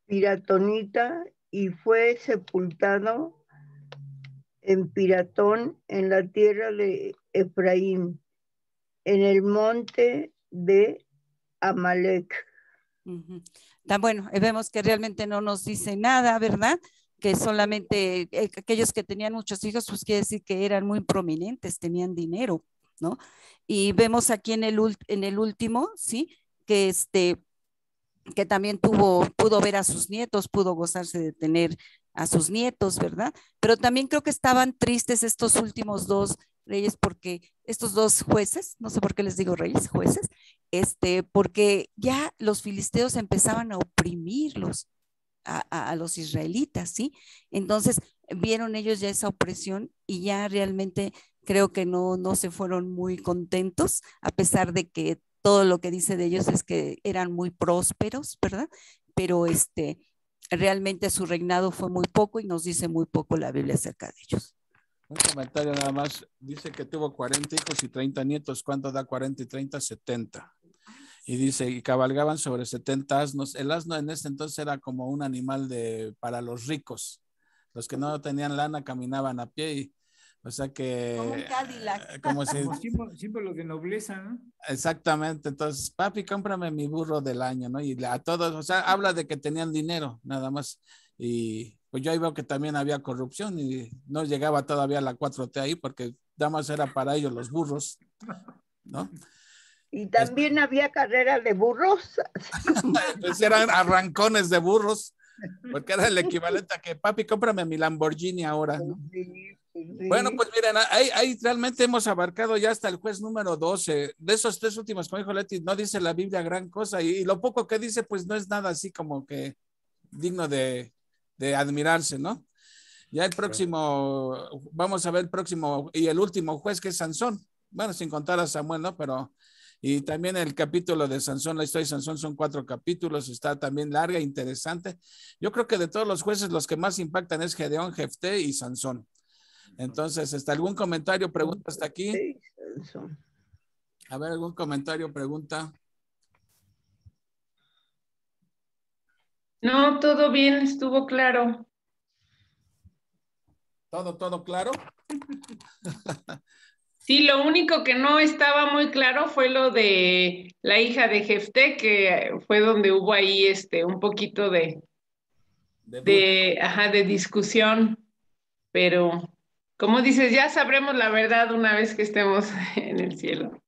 piratonita, y fue sepultado en Piratón, en la tierra de Efraín, en el monte de Amalek. Tan bueno, vemos que realmente no nos dice nada, ¿verdad? Que solamente aquellos que tenían muchos hijos, pues quiere decir que eran muy prominentes, tenían dinero, ¿no? Y vemos aquí en el último, ¿sí? Que que también pudo ver a sus nietos, pudo gozarse de tener a sus nietos, ¿verdad? Pero también creo que estaban tristes estos últimos dos reyes, porque estos dos jueces, no sé por qué les digo reyes, jueces, porque ya los filisteos empezaban a oprimirlos a los israelitas, ¿sí? Entonces vieron ellos ya esa opresión y ya realmente creo que no se fueron muy contentos, a pesar de que todo lo que dice de ellos es que eran muy prósperos, ¿verdad? Pero realmente su reinado fue muy poco y nos dice muy poco la Biblia acerca de ellos. Un comentario nada más, dice que tuvo 40 hijos y 30 nietos. ¿Cuánto da 40 y 30? 70. Y dice, y cabalgaban sobre 70 asnos. El asno en ese entonces era como un animal para los ricos. Los que no tenían lana caminaban a pie y, o sea que... Como un Cadillac. Como símbolo de nobleza, ¿no? Exactamente. Entonces, papi, cómprame mi burro del año, ¿no? Y a todos, o sea, habla de que tenían dinero, nada más. Y pues yo ahí veo que también había corrupción y no llegaba todavía la 4T ahí porque nada más era para ellos los burros, ¿no? Y también había carrera de burros. Pues eran arrancones de burros, porque era el equivalente a que, papi, cómprame mi Lamborghini ahora, ¿no? Sí. Bueno, pues miren, ahí realmente hemos abarcado ya hasta el juez número 12. De esos tres últimos, como dijo Leti, no dice la Biblia gran cosa y lo poco que dice, pues no es nada así como que digno de admirarse, ¿no? Ya el próximo, vamos a ver el próximo y el último juez que es Sansón. Bueno, sin contar a Samuel, ¿no? Pero, y también el capítulo de Sansón, la historia de Sansón son 4 capítulos, está también larga e interesante. Yo creo que de todos los jueces, los que más impactan es Gedeón, Jefté y Sansón. Entonces, ¿algún comentario, pregunta hasta aquí? A ver, ¿algún comentario, pregunta? No, todo bien, estuvo claro. ¿Todo claro? Sí, lo único que no estaba muy claro fue lo de la hija de Jefté, que fue donde hubo ahí un poquito de discusión, pero como dices, ya sabremos la verdad una vez que estemos en el cielo.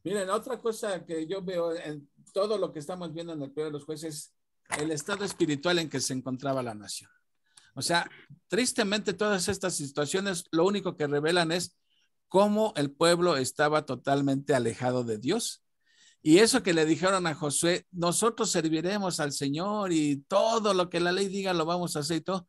Miren, otra cosa que yo veo en todo lo que estamos viendo en el periodo de los jueces, el estado espiritual en que se encontraba la nación. O sea, tristemente todas estas situaciones lo único que revelan es cómo el pueblo estaba totalmente alejado de Dios. Y eso que le dijeron a Josué, nosotros serviremos al Señor y todo lo que la ley diga lo vamos a hacer y todo,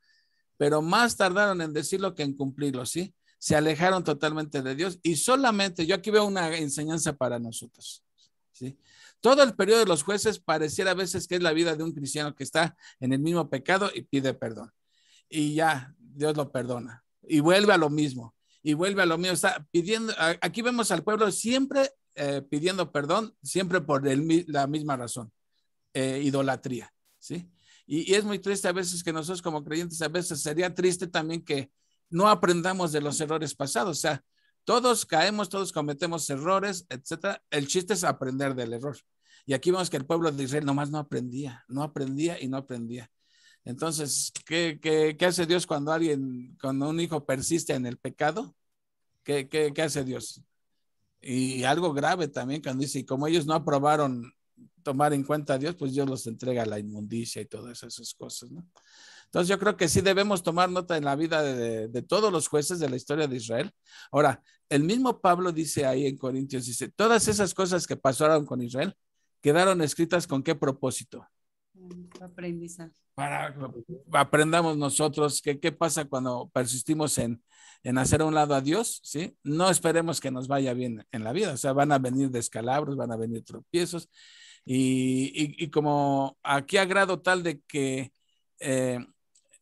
pero más tardaron en decirlo que en cumplirlo, ¿sí? Se alejaron totalmente de Dios y solamente, yo aquí veo una enseñanza para nosotros, ¿sí? Todo el periodo de los jueces pareciera a veces que es la vida de un cristiano que está en el mismo pecado y pide perdón. Y ya, Dios lo perdona. Y vuelve a lo mismo. Y vuelve a lo mismo. Está pidiendo, aquí vemos al pueblo siempre pidiendo perdón, siempre por la misma razón. Idolatría, ¿sí? Y es muy triste a veces que nosotros como creyentes, a veces sería triste también que no aprendamos de los errores pasados. O sea, todos caemos, todos cometemos errores, etcétera. El chiste es aprender del error. Y aquí vemos que el pueblo de Israel nomás no aprendía y no aprendía. Entonces, ¿qué hace Dios cuando un hijo persiste en el pecado? ¿Qué hace Dios? Y algo grave también cuando dice, y como ellos no aprobaron tomar en cuenta a Dios, pues Dios los entrega a la inmundicia y todas esas cosas, ¿no? Entonces yo creo que sí debemos tomar nota en la vida de todos los jueces de la historia de Israel. Ahora, el mismo Pablo dice ahí en Corintios, dice, todas esas cosas que pasaron con Israel quedaron escritas ¿con qué propósito? Aprendizaje. Para aprendamos nosotros qué pasa cuando persistimos en hacer a un lado a Dios, ¿sí? No esperemos que nos vaya bien en la vida, o sea, van a venir descalabros, van a venir tropiezos, y como aquí a grado tal de que,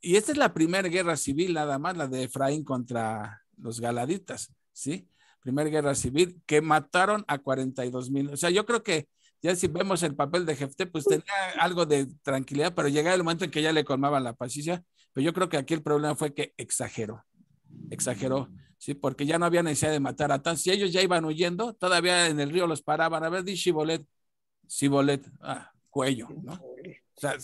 y esta es la primera guerra civil nada más, la de Efraín contra los galaditas, ¿sí? Primera guerra civil que mataron a 42,000, o sea, yo creo que ya si vemos el papel de Jefté, pues tenía algo de tranquilidad, pero llegaba el momento en que ya le colmaban la paciencia, pero yo creo que aquí el problema fue que exageró, ¿sí? Porque ya no había necesidad de matar a tantos. Si ellos ya iban huyendo, todavía en el río los paraban, a ver, di Shibolet, cuello, ¿no? O sea,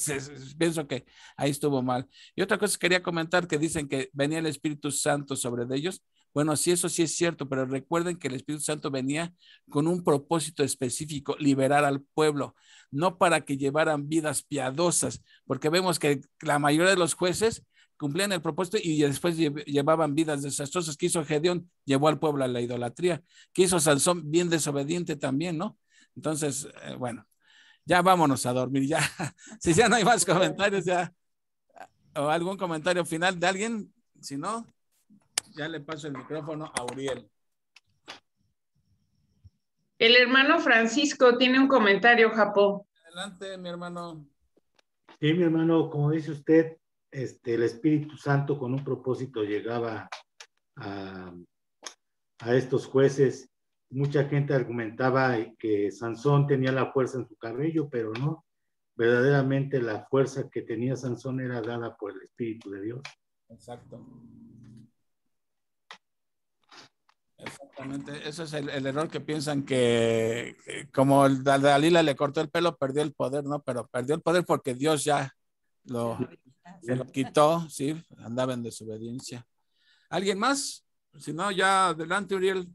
pienso que ahí estuvo mal. Y otra cosa que quería comentar, que dicen que venía el Espíritu Santo sobre de ellos. Bueno, sí, eso sí es cierto, pero recuerden que el Espíritu Santo venía con un propósito específico, liberar al pueblo, no para que llevaran vidas piadosas, porque vemos que la mayoría de los jueces cumplían el propósito y después llevaban vidas desastrosas. ¿Qué hizo Gedeón? Llevó al pueblo a la idolatría. ¿Qué hizo Sansón? Bien desobediente también, ¿no? Entonces, bueno, ya vámonos a dormir, ya. Si ya no hay más comentarios, ya, o algún comentario final de alguien, si no, ya le paso el micrófono a Uriel. El hermano Francisco tiene un comentario, Japó. Adelante, mi hermano. Sí, mi hermano, como dice usted, el Espíritu Santo con un propósito llegaba a estos jueces. Mucha gente argumentaba que Sansón tenía la fuerza en su cabello, pero no. Verdaderamente la fuerza que tenía Sansón era dada por el Espíritu de Dios. Exacto. Exactamente, eso es el error que piensan que como Dalila le cortó el pelo, perdió el poder, ¿no? Pero perdió el poder porque Dios ya se lo quitó, ¿sí? Andaba en desobediencia. ¿Alguien más? Si no, ya adelante, Uriel.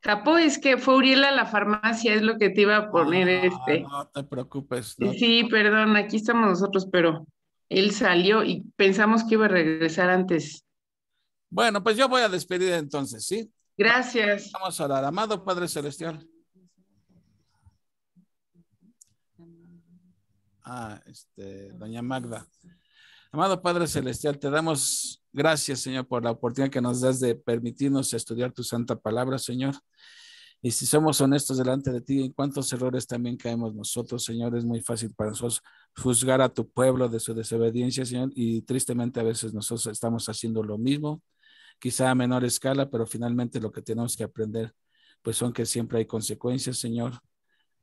Japó, es que fue Uriel a la farmacia, es lo que te iba a poner. No te preocupes. No. Sí, perdón, aquí estamos nosotros, pero él salió y pensamos que iba a regresar antes. Bueno, pues yo voy a despedir entonces, ¿sí? Gracias. Vamos a orar. Amado Padre Celestial. Doña Magda. Amado Padre Celestial, te damos gracias, Señor, por la oportunidad que nos das de permitirnos estudiar tu santa palabra, Señor. Y si somos honestos delante de ti, en cuántos errores también caemos nosotros, Señor, es muy fácil para nosotros juzgar a tu pueblo de su desobediencia, Señor, y tristemente a veces nosotros estamos haciendo lo mismo, quizá a menor escala, pero finalmente lo que tenemos que aprender, pues son que siempre hay consecuencias, Señor.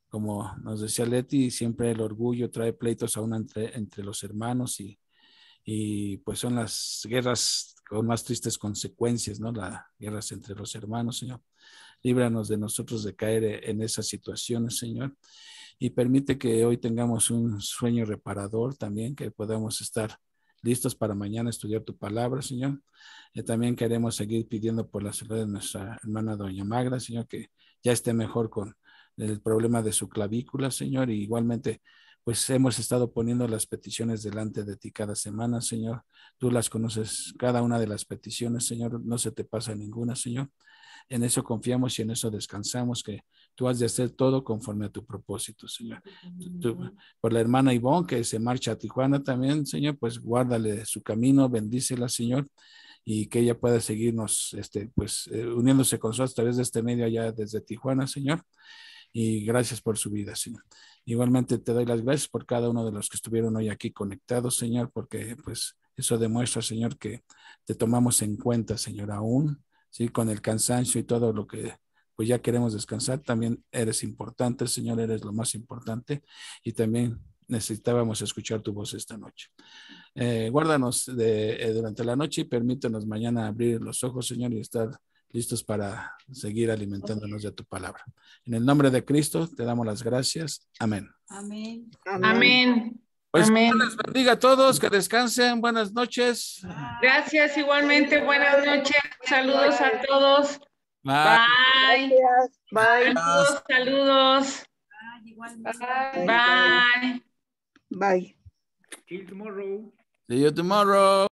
Como nos decía Leti, siempre el orgullo trae pleitos aún entre los hermanos y pues son las guerras con más tristes consecuencias, ¿no? Las guerras entre los hermanos, Señor. Líbranos de nosotros de caer en esas situaciones, Señor. Y permite que hoy tengamos un sueño reparador también, que podamos estar listos para mañana estudiar tu palabra, Señor. También queremos seguir pidiendo por la salud de nuestra hermana Doña Magda, Señor, que ya esté mejor con el problema de su clavícula, Señor. Y igualmente, pues hemos estado poniendo las peticiones delante de ti cada semana, Señor. Tú las conoces, cada una de las peticiones, Señor. No se te pasa ninguna, Señor. En eso confiamos y en eso descansamos, que tú has de hacer todo conforme a tu propósito, Señor. Por la hermana Ivonne, que se marcha a Tijuana también, Señor, pues guárdale su camino, bendícela, Señor, y que ella pueda seguirnos, uniéndose con nosotros a través de este medio allá desde Tijuana, Señor. Y gracias por su vida, Señor. Igualmente te doy las gracias por cada uno de los que estuvieron hoy aquí conectados, Señor, porque pues eso demuestra, Señor, que te tomamos en cuenta, Señor, aún, sí, con el cansancio y todo lo que pues ya queremos descansar, también eres importante, Señor, eres lo más importante y también necesitábamos escuchar tu voz esta noche. Guárdanos durante la noche y permítenos mañana abrir los ojos, Señor, y estar listos para seguir alimentándonos de tu palabra. En el nombre de Cristo te damos las gracias. Amén. Amén. Amén. Pues Dios les bendiga a todos, que descansen, buenas noches. Gracias, igualmente, buenas noches, saludos a todos. Bye. Gracias. Bye. Saludos. Bye. Bye. See you tomorrow. See you tomorrow.